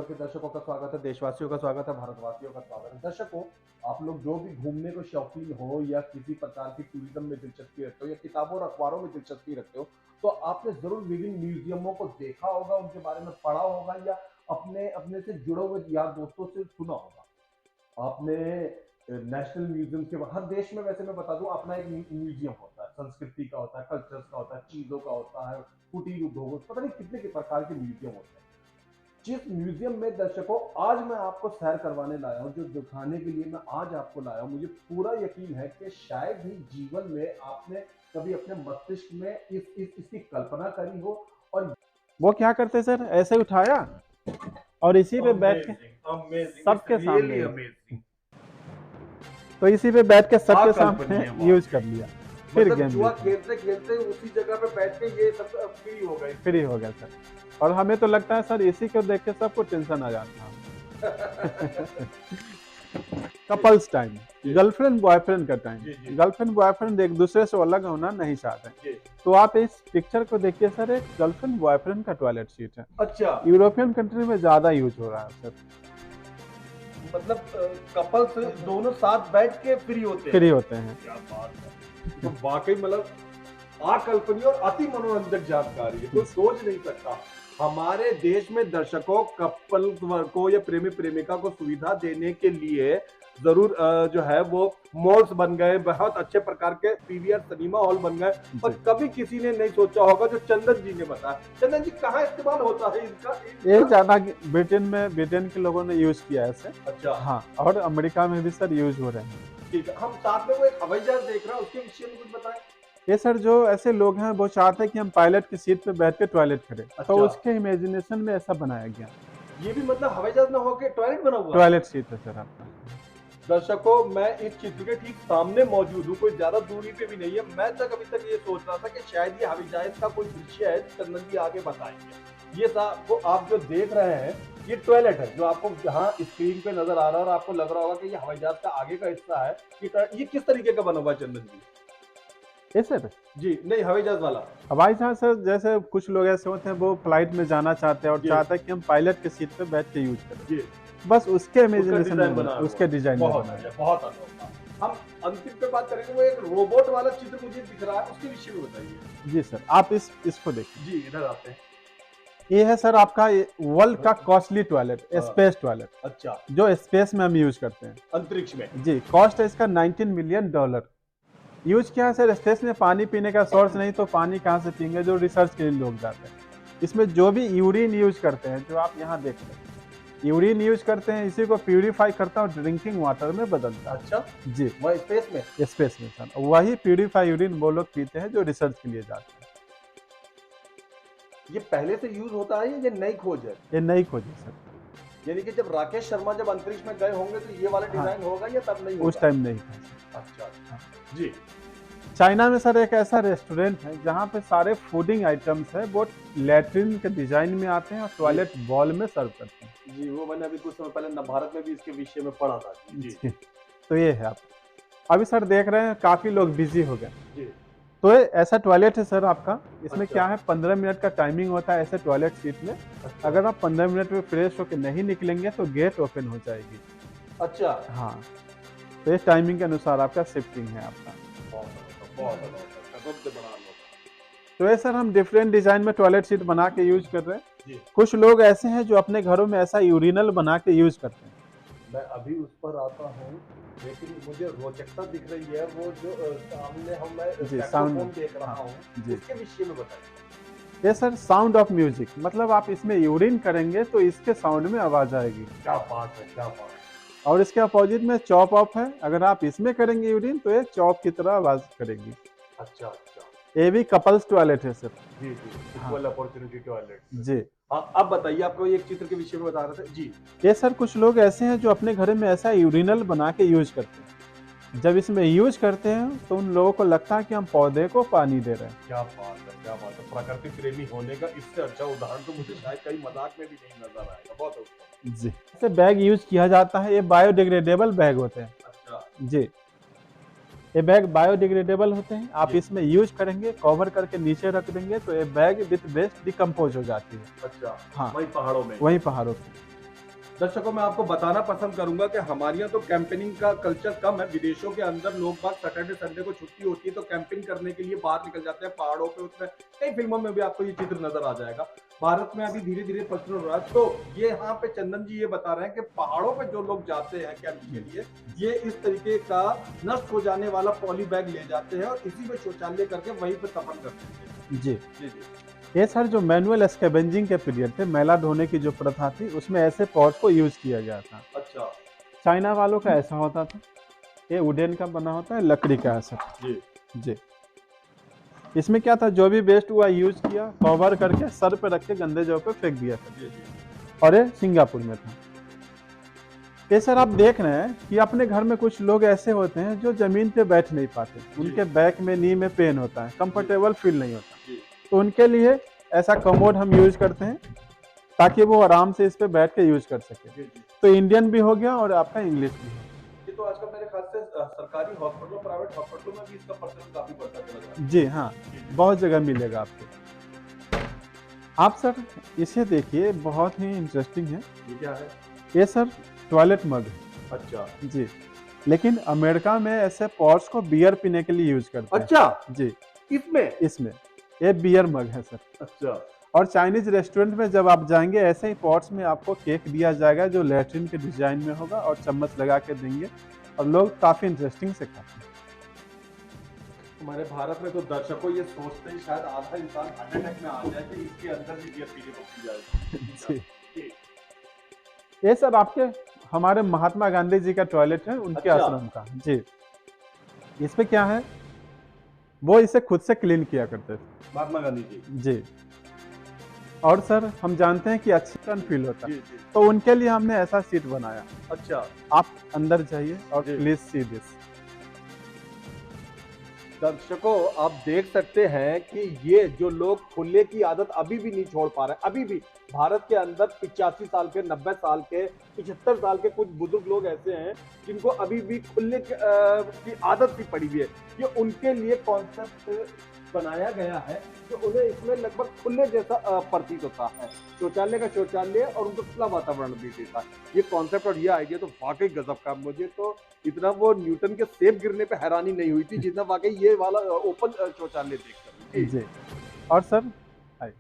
के दर्शकों का स्वागत है, देशवासियों का स्वागत है, भारतवासियों का स्वागत है। दर्शकों, आप लोग जो भी घूमने को शौकीन हो या किसी प्रकार की टूरिज्म में दिलचस्पी रखते हो या किताबों और अखबारों में दिलचस्पी रखते हो, तो आपने जरूर विभिन्न म्यूजियमों को देखा होगा, उनके बारे में पढ़ा होगा या अपने अपने से जुड़े हुए यार दोस्तों से सुना होगा। आपने नेशनल म्यूजियम के हर देश में, वैसे मैं बता दूं, अपना एक म्यूजियम होता है, संस्कृति का होता है, कल्चर्स का होता है, चीजों का होता है, कुटीर उद्योग, पता नहीं कितने के प्रकार के म्यूजियम होते हैं। जिस म्यूजियम में दर्शकों आज मैं आपको सैर करवाने लाया हूं, जो दिखाने के लिए मैं आज आपको लाया हूं, मुझे पूरा यकीन है कि शायद ही जीवन में आपने कभी अपने मस्तिष्क में इसकी कल्पना करी हो। और वो क्या करते सर, ऐसे उठाया और इसी पे बैठ के सबके सामने, तो इसी पे बैठ के सबके सामने यूज कर लिया। फिर मतलब गेम जुआ खेलते खेलते उसी जगह पे बैठ के ये सब फ्री हो गया सर। और हमें तो लगता है सर इसी को देख के सबको टेंशन आ जाता है। कपल्स टाइम, गर्लफ्रेंड बॉयफ्रेंड का टाइम, गर्लफ्रेंड बॉयफ्रेंड एक दूसरे से अलग होना नहीं चाहते, तो आप इस पिक्चर को देखिए सर, एक गर्लफ्रेंड बॉयफ्रेंड का टॉयलेट सीट है। अच्छा, यूरोपियन कंट्री में ज्यादा यूज हो रहा है सर। मतलब कपल्स दोनों साथ बैठ के फ्री होते हैं। क्या बात है, तो वाकई मतलब अकल्पनीय और अति मनोरंजक जानकारी है, कोई सोच नहीं सकता। हमारे देश में दर्शकों, कपल को या प्रेमी प्रेमिका को सुविधा देने के लिए जरूर जो है वो मॉल्स बन गए, बहुत अच्छे प्रकार के पीवीआर सिनेमा हॉल बन गए, और कभी किसी ने नहीं सोचा होगा जो चंदन जी ने बताया। चंदन जी, कहाँ इस्तेमाल होता है इसका? ये ज्यादा ब्रिटेन में, ब्रिटेन के लोगों ने यूज किया है इसे। अच्छा, हाँ, और अमेरिका में भी सर यूज हो रहे हैं। ठीक है, हम साथ में वो एक हवाई जहाज देख रहे हैं, उसके विषय में कुछ बताएं। ये सर जो ऐसे लोग हैं वो चाहते हैं कि हम पायलट की सीट पे बैठ के टॉयलेट करें। अच्छा। तो उसके इमेजिनेशन में ऐसा बनाया गया। ये भी मतलब हवाई जहाज ना होके टॉयलेट बना हुआ? टॉयलेट सीट है सर आपका। दर्शकों, मैं इस चित्र के ठीक सामने मौजूद हूँ, कोई ज्यादा दूरी पे भी नहीं है। मैं तक अभी तक ये सोच रहा था कि शायद ये हवाई जहाज का कोई दृश्य है, चंदन जी आगे बताएंगे। ये आपको, आप जो देख रहे हैं, ये टॉयलेट है जो आपको यहाँ स्क्रीन पे नजर आ रहा है, और आपको लग रहा होगा कि ये हवाई जहाज का आगे का हिस्सा है। ये किस तरीके का बना हुआ है चंदन जी? ये सर जी नहीं, हवाई जहाज वाला। हवाई जहाज सर, जैसे कुछ लोग ऐसे होते हैं वो फ्लाइट में जाना चाहते हैं और चाहते हैं कि हम पायलट की सीट पे बैठ के यूज करें, बस उसके इमेजिनेशन में, उसके डिजाइन में बहुत अनोखा। हम अंतिम पे बात करेंगे, वो एक रोबोट वाला चित्र मुझे दिख रहा है, उसके विषय में बताइए। जी सर, आप इसको देखिए। जी, इधर आते हैं। ये है सर आपका वर्ल्ड का कॉस्टली टॉयलेट, स्पेस टॉयलेट। अच्छा, जो स्पेस में हम यूज करते हैं, अंतरिक्ष में। जी, कॉस्ट है इसका $19 मिलियन। यूज किया है सर, स्पेस में पानी पीने का सोर्स नहीं तो पानी कहाँ से पियेंगे, जो रिसर्च के लिए लोग जाते हैं। इसमें जो भी यूरिन यूज करते हैं, जो आप यहाँ देख रहे हैं, यूरिन यूज करते हैं, इसी को प्यूरिफाई करता है और ड्रिंकिंग वाटर में बदलता है। अच्छा जी, वह स्पेस में सर वही प्यूरिफाई यूरिन वो लोग पीते हैं जो रिसर्च के लिए जाते हैं। ये पहले से यूज होता है, ये नई खोज है? ये नई खोज है सर। यानी कि जब राकेश शर्मा जब अंतरिक्ष में गए होंगे तो ये वाला डिजाइन होगा या तब नहीं होगा? उस टाइम नहीं था। अच्छा जी। चाइना में सर एक ऐसा रेस्टोरेंट है जहाँ पे सारे फूडिंग आइटम्स है वो लैट्रिन के डिजाइन में आते हैं और टॉयलेट बॉल में सर्व करते हैं। जी, वो मैंने अभी कुछ समय पहले भारत में भी इसके विषय में पढ़ा था। जी। तो ये है, आप अभी सर देख रहे हैं काफी लोग बिजी हो गए। जी। तो ये ऐसा टॉयलेट है सर आपका, इसमें अच्छा। क्या है, 15 मिनट का टाइमिंग होता है ऐसे टॉयलेट सीट में। अच्छा। अगर आप 15 मिनट में फ्रेश होकर नहीं निकलेंगे तो गेट ओपन हो जाएगी। अच्छा, हाँ, तो ये टाइमिंग के अनुसार आपका शिफ्टिंग है आपका। तो ये सर हम डिफरेंट डिजाइन में टॉयलेट सीट बना के यूज कर रहे हैं। कुछ लोग ऐसे हैं जो अपने घरों में ऐसा यूरिनल बना के यूज करते हैं। मैं अभी उस पर आता हूँ, लेकिन मुझे रोचकता दिख रही है वो जो सामने साउंड देख रहा हूँ, इसके विषय में बताइए। ये सर साउंड ऑफ म्यूजिक, मतलब आप इसमें यूरिन करेंगे तो इसके साउंड में आवाज आएगी। क्या बात है, क्या बात है। और इसके अपोजिट में चॉप ऑफ है, अगर आप इसमें करेंगे यूरिन तो ये चॉप की तरह आवाज करेगी। अच्छा, ये भी कपल्स टॉयलेट है सर। जी, इक्वल अपॉर्चुनिटी टॉयलेट। जी, अब बताइए, आपको एक चित्र के विषय में बता रहे थे। जी, ये सर कुछ लोग ऐसे हैं जो अपने घर में ऐसा यूरिनल बना के यूज करते हैं। जब इसमें यूज करते हैं तो उन लोगों को लगता है कि हम पौधे को पानी दे रहे हैं। क्या बात है, क्या बात है। प्रकृति प्रेमी होने का इससे अच्छा उदाहरण तो मुझे शायद कहीं मजाक में भी नहीं नजर आएगा। बहुत अच्छा। जी, ऐसे बैग यूज किया जाता है, ये बायोडिग्रेडेबल बैग होते हैं। अच्छा जी, ये बैग बायोडिग्रेडेबल होते हैं, आप इसमें यूज करेंगे, कवर करके नीचे रख देंगे तो ये बैग विद वेस्ट डिकम्पोज हो जाती है। अच्छा, हाँ, वही पहाड़ों में? वही पहाड़ों पे। दर्शकों मैं आपको बताना पसंद करूंगा कि हमारे यहाँ तो कैंपेनिंग का कल्चर कम है। विदेशों के अंदर लोग बाग सैटरडे संडे को छुट्टी होती है तो कैंपिंग करने के लिए बाहर निकल जाते हैं पहाड़ों पे। उसमें कई फिल्मों में भी आपको ये चित्र नजर आ जाएगा। भारत में अभी धीरे धीरे प्रचलन हो रहा है। तो ये यहाँ पे चंदन जी ये बता रहे हैं कि पहाड़ों पे जो लोग जाते हैं कैंपिंग के लिए, ये इस तरीके का नष्ट हो जाने वाला पॉली बैग ले जाते हैं और इसी में शौचालय करके वहीं पे दफन करते हैं। जी जी जी ये सर जो मैनुअल स्कैवेंजिंग के पीरियड थे, मैला धोने की जो प्रथा थी, उसमें ऐसे पॉट्स को यूज किया गया था। अच्छा चाइना वालों का ऐसा होता था, ये वुडन का बना होता है, लकड़ी का ऐसा। जी जी इसमें क्या था, जो भी वेस्ट हुआ यूज किया, कवर करके सर पे रख के गंदे जगह पे फेंक दिया था। जी जी और ये सिंगापुर में था। ये सर आप देख रहे हैं कि अपने घर में कुछ लोग ऐसे होते हैं जो जमीन पे बैठ नहीं पाते, उनके बैक में नी में पेन होता है, कंफर्टेबल फील नहीं होता, जी तो उनके लिए ऐसा कमोड हम यूज करते हैं ताकि वो आराम से इस पे बैठ के यूज कर सके। जी जी। तो इंडियन भी हो गया और आपका इंग्लिश भी हो ये तो आजकल मेरे ख्याल से सरकारी हॉस्पिटलों प्राइवेट हॉस्पिटलों में भी इसका प्रचलन काफी बढ़ता चला जा रहा गया। जी हाँ, बहुत जगह मिलेगा आपको। आप सर इसे देखिए, बहुत ही इंटरेस्टिंग है। है। ये क्या है? ये सर टॉयलेट मग है। अच्छा जी, लेकिन अमेरिका में ऐसे पॉट्स को बियर पीने के लिए यूज करते हैं। अच्छा जी इसमें ये बियर मग है सर। अच्छा और चाइनीज रेस्टोरेंट में जब आप जाएंगे, ऐसे ही पॉट्स में आपको केक दिया जाएगा जो लैट्रिन के डिजाइन में होगा और चम्मच लगा के देंगे, और लोग काफी इंटरेस्टिंग से खाते हैं। हमारे भारत में तो दर्शकों ये सोचते ही शायद आधा इंसान हार्ट अटैक में आ जाए कि इसके अंदर भी बियर पीने को की जाए। जी ये सर आपके हमारे महात्मा गांधी जी का टॉयलेट है, उनके अच्छा। आश्रम का। जी इसमें क्या है, वो इसे खुद से क्लीन किया करते थे। महात्मा गांधी जी। जी और सर हम जानते हैं कि अच्छा फील होता है, जी जी तो उनके लिए हमने ऐसा सीट बनाया। अच्छा आप अंदर जाइए और जी। Please see this. दर्शकों आप देख सकते हैं कि ये जो लोग खुले की आदत अभी भी नहीं छोड़ पा रहे। अभी भी भारत के अंदर 85 साल के, 90 साल के, 75 साल के कुछ बुजुर्ग लोग ऐसे हैं जिनको अभी भी खुले की आदत सी पड़ी हुई है। ये उनके लिए कॉन्सेप्ट बनाया गया है जो उन्हें इसमें लगभग खुले जैसा प्रतीत होता है। शौचालय का शौचालय और उनको खुला वातावरण भी देता है। ये कॉन्सेप्ट और ये आइडिया तो वाकई गजब का। मुझे तो इतना वो न्यूटन के सेब गिरने पे हैरानी नहीं हुई थी जितना वाकई ये वाला ओपन शौचालय देखकर। जी और सर आइए।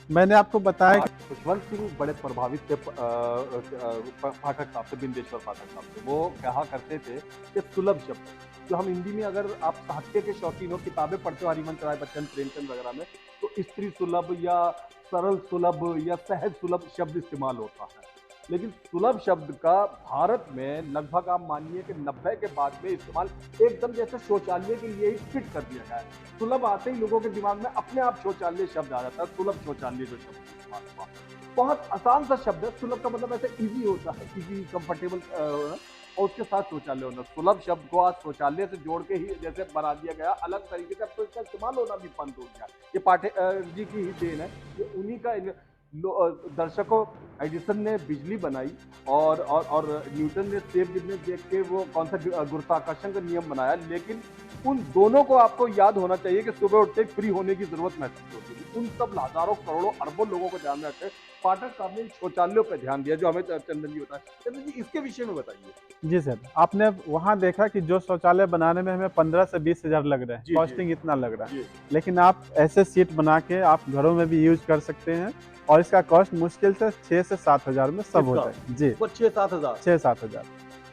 मैंने आपको बताया कि खुशवंत सिंह बड़े प्रभावित थे पाठक साहब से, बिंदेश्वर पाठक साहब से। वो कहा करते थे कि सुलभ शब्द, जो हम हिंदी में अगर आप साहित्य के शौकीन हो, किताबें पढ़ते हो हरिवंश राय बच्चन, प्रेमचंद वगैरह में, तो स्त्री सुलभ या सरल सुलभ या सहज सुलभ शब्द इस्तेमाल होता है। लेकिन सुलभ शब्द का भारत में लगभग आप मानिए कि 90 के बाद में इस्तेमाल एकदम जैसे शौचालय के लिए ही फिट कर दिया गया है। सुलभ आते ही लोगों के दिमाग में अपने आप शौचालय शब्द आ जाता है। सुलभ शौचालय जो शब्द इस्तेमाल हुआ, बहुत आसान सा शब्द है। सुलभ का मतलब ऐसे इजी होता है, इजी कंफर्टेबल, और उसके साथ शौचालय होना। सुलभ शब्द को आज शौचालय से जोड़ के ही जैसे बना दिया गया अलग तरीके से, अब तो इसका इस्तेमाल होना भी बंद हो गया। ये पाठक जी की ही देन है, ये उन्हीं का। दर्शकों एडिसन ने बिजली बनाई और न्यूटन ने सेब गिरने देख के वो कौन सा गुरुत्वाकर्षण का नियम बनाया। लेकिन उन दोनों को आपको याद होना चाहिए कि सुबह उठते फ्री होने की जरूरत महसूस होती थी। उन सब हजारों करोड़ों अरबों लोगों को ध्यान में रखते पाठक साहब ने शौचालयों पर ध्यान दिया, जो हमें चंदन जी बताया। चंदन जी इसके विषय में बताइए। जी सर, आपने वहाँ देखा कि जो शौचालय बनाने में हमें 15 से 20 हजार लग रहा है, कॉस्टिंग इतना लग रहा है, लेकिन आप ऐसे सीट बना के आप घरों में भी यूज कर सकते हैं और इसका कॉस्ट मुश्किल से 6 से 7 हजार में सब हो जाए। जी वो 6-7 हजार। 6-7 हजार।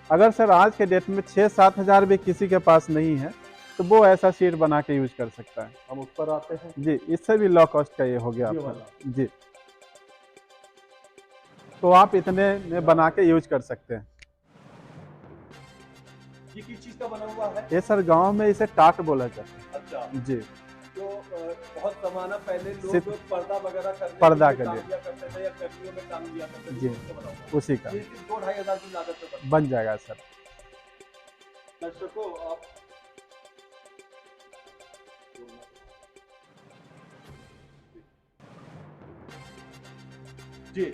अगर सर आज के डेट में 6-7 हजार भी किसी के पास नहीं है तो वो ऐसा सीट बना के यूज कर सकता है। हम उस पर आते हैं। जी इससे भी लो कॉस्ट का ये हो गया आपका। जी तो आप इतने में बना के यूज कर सकते हैं। ये किस चीज का बना हुआ है? ये सर गांव में इसे टाट बोला जाता है। अच्छा जी तो बहुत जमाना पहले लोग पर्दा वगैरह करने पर्दा के के लिए लिए काम किया करते थे या गर्मियों में काम किया करते थे। जी उससे बना हुआ। उसी का ये 2-2.5 हजार की लागत से बन जाएगा सर। दर्शकों आप जी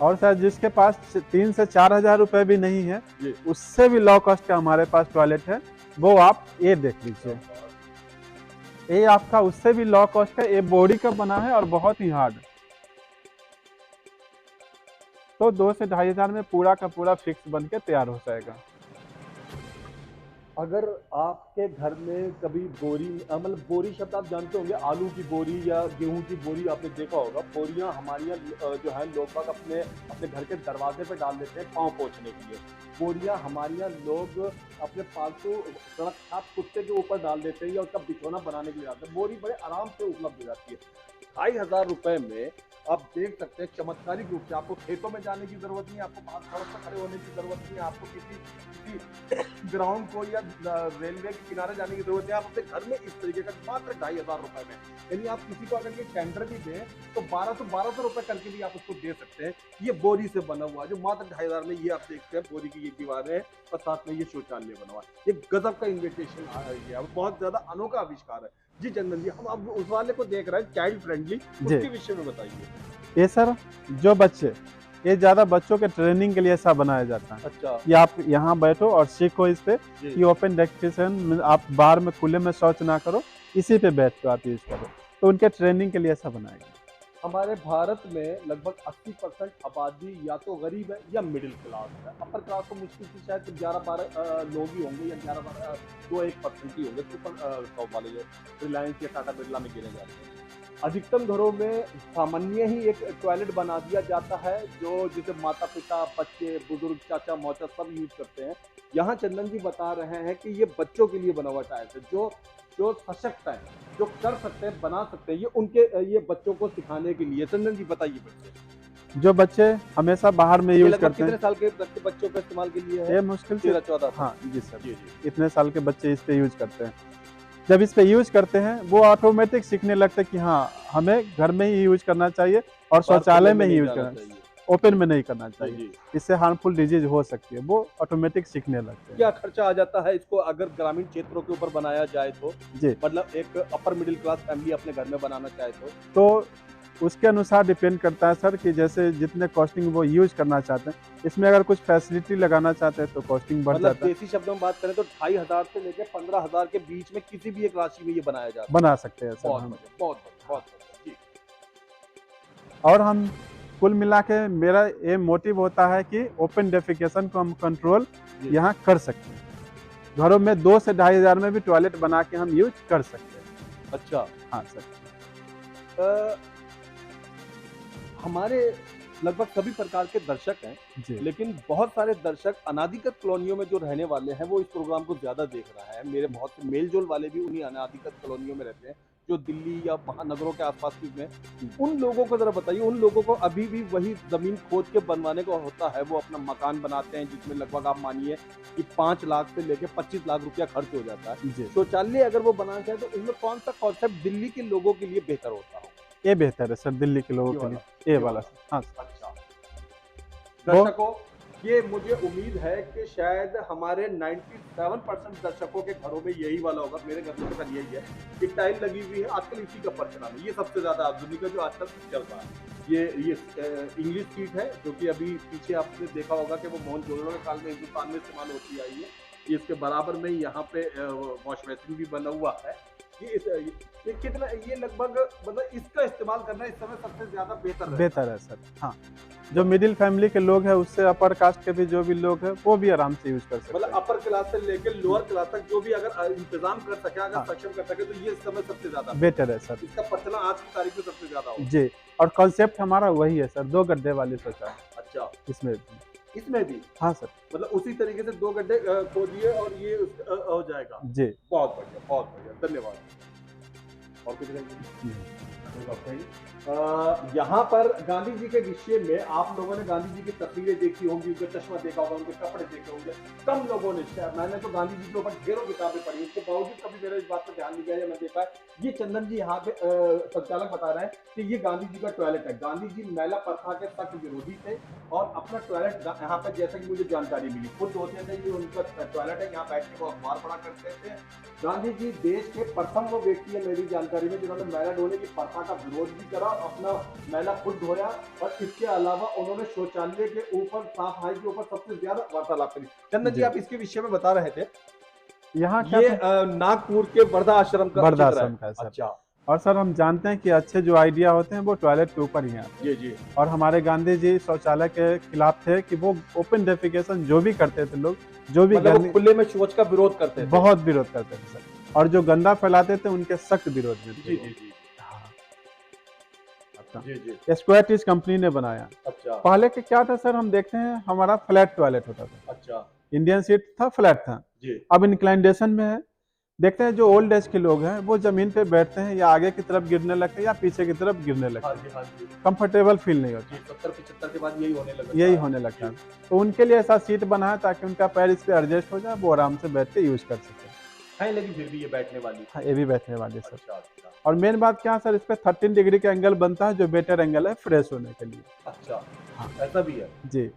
और सर जिसके पास 3 से 4 हजार रुपए भी नहीं है, जी उससे भी लो कॉस्ट का हमारे पास टॉयलेट है। वो आप ये देख लीजिए, ये आपका उससे भी लो कॉस्ट का, ये बॉडी का बना है और बहुत ही हार्ड। तो 2 से 2,500 में पूरा का पूरा फिक्स बन के तैयार हो जाएगा। अगर आपके घर में कभी बोरी मतलब बोरी शब्द आप जानते होंगे, आलू की बोरी या गेहूं की बोरी आपने देखा होगा। बोरियां हमारी जो है लोग बाग अपने अपने घर के दरवाजे पे डाल देते हैं पाँव पोंछने के लिए। बोरियां हमारी यहाँ लोग अपने पालतू सड़क छाप कुत्ते के ऊपर डाल देते हैं या उसका बिछौना बनाने के लिए डालते हैं। बोरी बड़े आराम से उपलब्ध हो जाती है। 2,500 रुपए में आप देख सकते हैं चमत्कारिक रूप से। आपको खेतों में जाने की जरूरत नहीं है, आपको बाहर सड़क पर खड़े होने की जरूरत नहीं है, आपको किसी ग्राउंड को या रेलवे के किनारे जाने की जरूरत है। आप अपने घर में इस तरीके का मात्र 2,500 रुपए में, यानी आप किसी को अगर ये टेंडर भी दें तो 1200 रुपए करके भी आप उसको दे सकते हैं। ये बोरी से बना हुआ है जो मात्र 2,500 में, ये आप देखते हैं बोरी की ये दीवारें हैं और साथ में ये शौचालय बना हुआ है। ये गजब का इन्विटेशन आ रही है, बहुत ज्यादा अनोखा आविष्कार है। जी चंदन जी, हम अब उस वाले को देख रहे हैं चाइल्ड फ्रेंडली, उसके विषय में बताइए। ये सर जो बच्चे, ये ज्यादा बच्चों के ट्रेनिंग के लिए ऐसा बनाया जाता है। अच्छा, कि आप यहाँ बैठो और सीखो इस पे कि ओपन डेफिकेशन, आप बाहर में खुले में शौच ना करो, इसी पे बैठ कर आप यूज करो। तो उनके ट्रेनिंग के लिए ऐसा बनाया गया। हमारे भारत में लगभग 80% आबादी या तो गरीब है या मिडिल क्लास है। अपर क्लास तो मुश्किल से शायद 11-12 लोग ही होंगे या 11-12 2-1% ही होंगे सुपर टॉप वाले जो रिलायंस या टाटा बिरला में गिने जाते हैं। अधिकतम घरों में सामान्य ही एक टॉयलेट बना दिया जाता है जो जिसे माता पिता, बच्चे, बुजुर्ग, चाचा मौचा सब यूज करते हैं। यहाँ चंदन जी बता रहे हैं कि ये बच्चों के लिए बना हुआ टॉयलेट है, जो सशक्त है, जो कर सकते हैं, बना सकते हैं, ये उनके ये बच्चों को सिखाने के लिए। चंदन जी बताइए बच्चे जो बच्चे हमेशा बाहर में यूज करते हैं। कितने साल के बच्चों के इस्तेमाल के लिए है? ये मुश्किल से 13-14। हाँ जी सर, जी। इतने साल के बच्चे इस पे यूज करते हैं। जब इस पे यूज करते हैं वो ऑटोमेटिक सीखने लगते हैं कि हाँ हमें घर में ही यूज करना चाहिए और शौचालय में ही यूज करना चाहिए, ओपन में नहीं करना चाहिए, इससे हार्मफुल डिजीज हो सकती है। वो ऑटोमेटिक सीखने लगते हैं। क्या खर्चा आ जाता है इसको अगर ग्रामीण क्षेत्रों के ऊपर बनाया जाए तो? जी, मतलब एक अपर मिडिल क्लास फैमिली अपने घर में बनाना चाहे तो उसके अनुसार डिपेंड करता है सर कि जैसे जितने कॉस्टिंग वो यूज करना चाहते हैं। इसमें अगर कुछ फैसिलिटी लगाना चाहते हैं तो कॉस्टिंग बढ़ जाता है। देसी शब्दों में बात करें तो 2,500 से लेकर 15,000 के बीच में किसी भी एक राशि में ये बनाया जाता है। बना सकते हैं सर बहुत हम। बढ़िया, बहुत बढ़िया, बहुत बढ़िया। जी। और हम कुल मिला के मेरा ये मोटिव होता है कि ओपन डेफिकेशन को हम कंट्रोल यहाँ कर सकते हैं। घरों में 2 से 2,500 में भी टॉयलेट बना के हम यूज कर सकते हैं। अच्छा, हाँ सर। हमारे लगभग सभी प्रकार के दर्शक हैं, लेकिन बहुत सारे दर्शक अनादिकत कॉलोनियों में जो रहने वाले हैं वो इस प्रोग्राम को ज्यादा देख रहा है। मेरे बहुत से मेल जोल वाले भी उन्हीं अनादिकत कॉलोनियों में रहते हैं जो दिल्ली या महानगरों के आसपास की में। उन लोगों को जरा बताइए, उन लोगों को अभी भी वही जमीन खोद के बनवाने को होता है, वो अपना मकान बनाते हैं जिसमें लगभग आप मानिए कि 5 लाख से लेकर 25 लाख रुपया खर्च हो जाता है। शौचालय अगर वो बनाना चाहे तो उनमें कौन सा कॉन्सेप्ट दिल्ली के लोगों के लिए बेहतर होता है? ये बेहतर है सर दिल्ली के लोगों के लिए, ये वाला। हाँ अच्छा दर्शकों, ये मुझे उम्मीद है कि शायद हमारे 97% दर्शकों के घरों में यही वाला होगा। मेरे घर में तो यही है कि टाइल लगी हुई है आजकल, इसी का प्रचलन है। ये सबसे ज्यादा आधुनिक है जो आजकल चल रहा है। ये इंग्लिश सीट है जो कि अभी पीछे आपने देखा होगा कि वो मोहनजोदड़ो के काल में हिंदुस्तान में इस्तेमाल होती आई है। इसके बराबर में यहाँ पे वॉश बेसिन भी बना हुआ है। ये कितना, ये लगभग मतलब इसका इस्तेमाल करना इस समय सबसे ज्यादा बेहतर है सर। हाँ, जो मिडिल फैमिली के लोग हैं उससे अपर कास्ट के भी जो भी लोग हैं वो भी आराम से यूज कर सकते हैं। मतलब अपर क्लास से लेकर लोअर क्लास तक जो भी अगर इंतजाम कर सके, अगर सक्षम कर सके, तो ये इस समय सबसे ज्यादा बेहतर है सर। इसका प्रचलन आज की तारीख में सबसे ज्यादा हो जी। और कॉन्सेप्ट हमारा वही है सर, 2 गड्ढे वाली शौचालय। अच्छा, इसमें भी हाँ सर, मतलब उसी तरीके से 2 गड्ढे खोदिए और ये हो जाएगा। जी, बहुत बढ़िया, बहुत बढ़िया, धन्यवाद। और कुछ नहीं। यहाँ पर गांधी जी के विषय में आप लोगों ने गांधी जी की तस्वीरें देखी होंगी, उनका चश्मा देखा होगा, उनके कपड़े देखे होंगे। कम लोगों ने, मैंने तो गांधी जी के ऊपर ढेरों किताबें पढ़ी, उसके बावजूद कभी मेरे इस बात पर ध्यान नहीं गया या मैं देखा है। ये चंदन जी यहाँ पे संचालक बता रहे हैं कि ये गांधी जी का टॉयलेट है। गांधी जी महिला प्रथा के सख्त विरोधी थे और अपना टॉयलेट यहाँ पे, जैसे कि मुझे जानकारी मिली, खुद होते थे, ये उनका टॉयलेट है, यहाँ बैठ के वो अखबार पढ़ा करते थे। गांधी जी देश के प्रथम वो व्यक्ति है मेरी जानकारी में जिन्होंने महिला धोने की प्रथा का विरोध भी करा, अपना महिला खुद धोया और इसके अलावा उन्होंने शौचालय के ऊपर, सफाई के ऊपर सबसे ज्यादा वार्तालाप करी। चंदन जी, आप इसके विषय में बता रहे थे। यहाँ ये नागपुर के वर्धा आश्रम का है। अच्छा, और सर हम जानते हैं कि अच्छे जो आइडिया होते हैं वो टॉयलेट के ऊपर ही आते हैं। जी जी और हमारे गांधी जी शौचालय के खिलाफ थे कि वो ओपन डेफिकेशन जो भी करते थे लोग, जो भी मतलब वो खुले में शौच का विरोध करते थे। बहुत विरोध करते थे सर, और जो गंदा फैलाते थे उनके सख्त विरोध में थे। जी जी जी हाँ। जी जी स्क्वाटिस कंपनी ने बनाया। अच्छा पहले के क्या था सर, हम देखते हैं हमारा फ्लैट टॉयलेट होता था, अच्छा इंडियन सीट था, फ्लैट था। जी अब इंक्लाइनेशन में है। देखते हैं जो ओल्ड एज के लोग हैं वो जमीन पे बैठते हैं या आगे की तरफ गिरने लगते हैं या पीछे की तरफ गिरने लगते हाँ हैं, जी हाँ जी कंफर्टेबल फील नहीं होता, जी 70-75 के बाद यही होने लगा यही था। होने लगता है। तो उनके लिए ऐसा सीट बना है ताकि उनका पैर इस पे एडजस्ट हो जाए, वो आराम से बैठ के यूज कर सके। है लेकिन फिर भी ये बैठने वाली। हाँ, ये भी बैठने वाली सर। अच्छा अच्छा और मेन बात क्या है सर, इस पे 13 डिग्री का एंगल बनता है जो बेटर एंगल है फ्रेश होने के लिए। अच्छा हाँ। ऐसा भी है। जी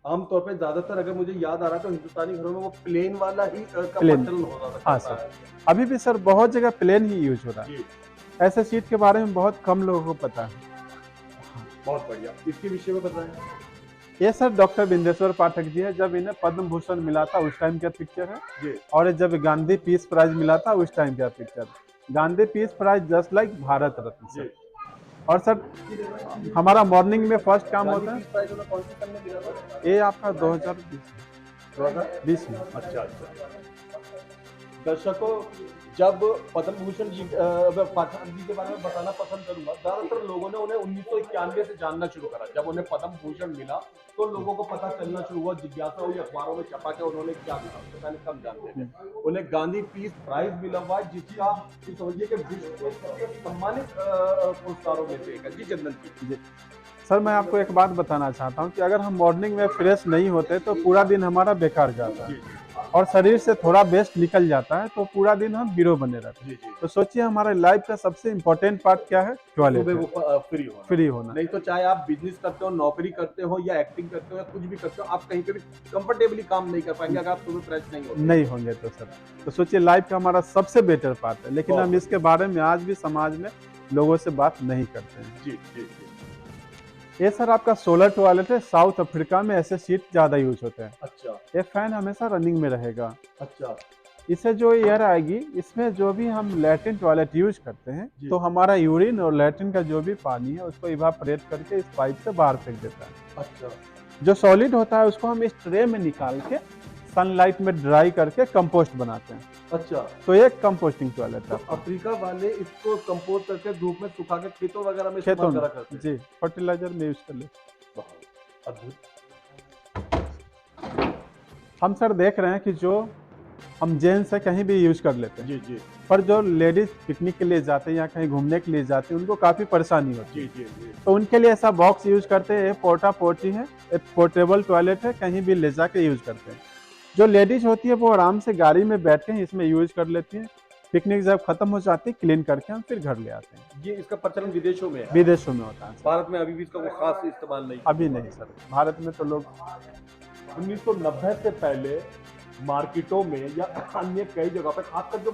आमतौर पे ज्यादातर अगर मुझे याद आ रहा है तो हिंदुस्तानी घरों में वो प्लेन वाला ही का प्लेन। प्रचलन होता था। हाँ सर, अभी भी सर बहुत जगह प्लेन ही यूज हो रहा है। जी ऐसे सीट के बारे में बहुत कम लोगों को पता है। बहुत बढ़िया। इसके विषय में बताएं। ये सर डॉक्टर बिंदेश्वर पाठक जी है, जब इन्हें पद्म भूषण मिला था उस टाइम का पिक्चर है। जी और जब गांधी पीस प्राइज मिला था उस टाइम का picture. Gandhi peace prize just like Bharat Ratna जी सर। और सर हमारा मॉर्निंग में फर्स्ट काम होता है, गांधी पीस प्राइज उन्हें कौन सी सन में मिला था? ये आपका 2020 में। अच्छा अच्छा। दर्शकों जब पद्म भूषण जी पाठक जी के बारे में बताना पसंद करूंगा, ज्यादातर लोगों ने उन्हें 1991 से जानना शुरू करा। जब उन्हें पद्म भूषण मिला तो लोगों को पता चलना शुरू हुआ, जिज्ञासा हुई, अखबारों में छपा के उन्होंने क्या लिखा, उससे पहले कम जानते थे। उन्हें गांधी पीस प्राइज मिला हुआ है, जिसका समझिए कि विश्व के सबसे सम्मानित पुरस्कारों में से एक है। जी चंदन जी। सर मैं आपको एक बात बताना चाहता हूँ कि अगर हम मॉर्निंग में फ्रेश नहीं होते तो पूरा दिन हमारा बेकार जाता है, और शरीर से थोड़ा वेस्ट निकल जाता है तो पूरा दिन हम हीरो बने रहते हैं। तो सोचिए हमारे लाइफ का सबसे इम्पोर्टेंट पार्ट क्या है, टॉयलेट। फ्री होना। नहीं तो चाहे आप बिजनेस करते हो, नौकरी करते हो, या एक्टिंग करते हो, या कुछ भी करते हो, आप कहीं पे भी कंफर्टेबली काम नहीं कर पाएंगे अगर आप सुबह फ्रेश नहीं होंगे तो सर। तो सोचिए लाइफ का हमारा सबसे बेटर पार्ट है, लेकिन हम इसके बारे में आज भी समाज में लोगों से बात नहीं करते हैं। जी जी जी। ये सर आपका सोलर टॉयलेट है, साउथ अफ्रीका में ऐसे सीट ज्यादा यूज होते हैं। अच्छा ये फैन हमेशा रनिंग में रहेगा। अच्छा। इससे जो एयर आएगी, इसमें जो भी हम लैट्रिन टॉयलेट यूज करते हैं तो हमारा यूरिन और लैट्रिन का जो भी पानी है उसको इवापोरेट करके इस पाइप से बाहर फेंक देता है। अच्छा। जो सॉलिड होता है उसको हम इस ट्रे में निकाल के सनलाइट में ड्राई करके कंपोस्ट बनाते हैं। अच्छा। तो ये कंपोस्टिंग टॉयलेट है। तो अफ्रीका वाले इसको कंपोस्ट करके धूप में सुखा के खेतों वगैरह में खेतों इस्तेमाल में करा करते हैं। जी फर्टिलाइजर में यूज कर लेते। अद्भुत। हम सर देख रहे हैं कि जो हम जेंट्स है कहीं भी यूज कर लेते हैं, जी जी पर जो लेडीज पिकनिक के लिए जाते हैं या कहीं घूमने के लिए जाते हैं उनको काफी परेशानी होती है। जी जी जी। तो उनके लिए ऐसा बॉक्स यूज करते हैं, पोर्टा पोर्टी है, एक पोर्टेबल टॉयलेट है, कहीं भी ले जाके यूज करते हैं। जो लेडीज होती है वो आराम से गाड़ी में बैठ के इसमें यूज कर लेती है। पिकनिक जब खत्म हो जाती है क्लीन करके हम फिर घर ले आते हैं। ये इसका प्रचलन विदेशों में है। विदेशों में होता है सर। भारत में अभी भी इसका कोई खास इस्तेमाल नहीं। अभी नहीं सर, भारत में तो लोग 1990 से पहले मार्केटों में या अन्य कई जगह पर, खासकर जो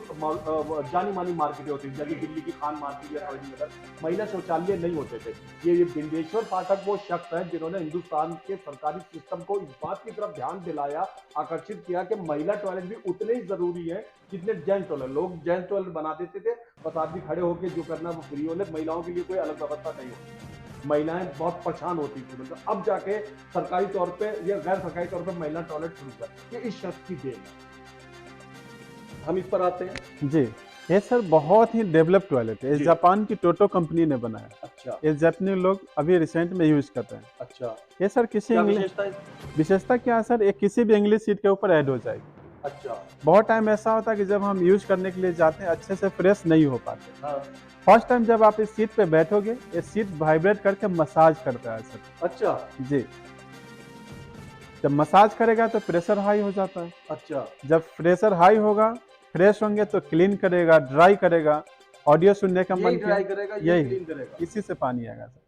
जानी मानी मार्केटें होती थी, जैसे दिल्ली की खान मार्केट या सरोजिनी नगर, महिला शौचालय नहीं होते थे। ये बिंदेश्वर पाठक वो शख्स है जिन्होंने हिंदुस्तान के सरकारी सिस्टम को इस बात की तरफ ध्यान दिलाया, आकर्षित किया कि महिला टॉयलेट भी उतने ही जरूरी है जितने जेंट्स टॉयलेट। लोग जेंट्स टॉयलेट बना देते थे, बस आदमी खड़े होकर जो करना वो फ्री होने, महिलाओं के लिए कोई अलग व्यवस्था नहीं होती। महिलाएं बहुत परेशान होती थी। मतलब अब जाके सरकारी तौर पे या गैर सरकारी तौर पे महिला टॉयलेट शुरू कर, ये इस शख्स की देन है। हम इस पर आते हैं। जी। ये सर बहुत ही डेवलप टॉयलेट है, जापान की टोटो कंपनी ने बनाया। अच्छा। ये जापानी लोग अभी रिसेंट में यूज कर रहे हैं। अच्छा। ये सर किसी विशेषता क्या है सर, ये किसी भी इंग्लिश सीट के ऊपर ऐड हो जाएगी। अच्छा। बहुत टाइम ऐसा होता है कि जब हम यूज करने के लिए जाते हैं अच्छे से फ्रेश नहीं हो पाते। हाँ। फर्स्ट टाइम जब आप इस सीट पे बैठोगे, ये सीट वाइब्रेट करके मसाज करता है सर। अच्छा। जी। जब मसाज करेगा तो प्रेशर हाई हो जाता है। अच्छा। जब प्रेशर हाई होगा, फ्रेश होंगे तो क्लीन करेगा, ड्राई करेगा, ऑडियो सुनने का मन ड्राई करेगा, यही क्लीन करेगा, इसी से पानी आएगा सर।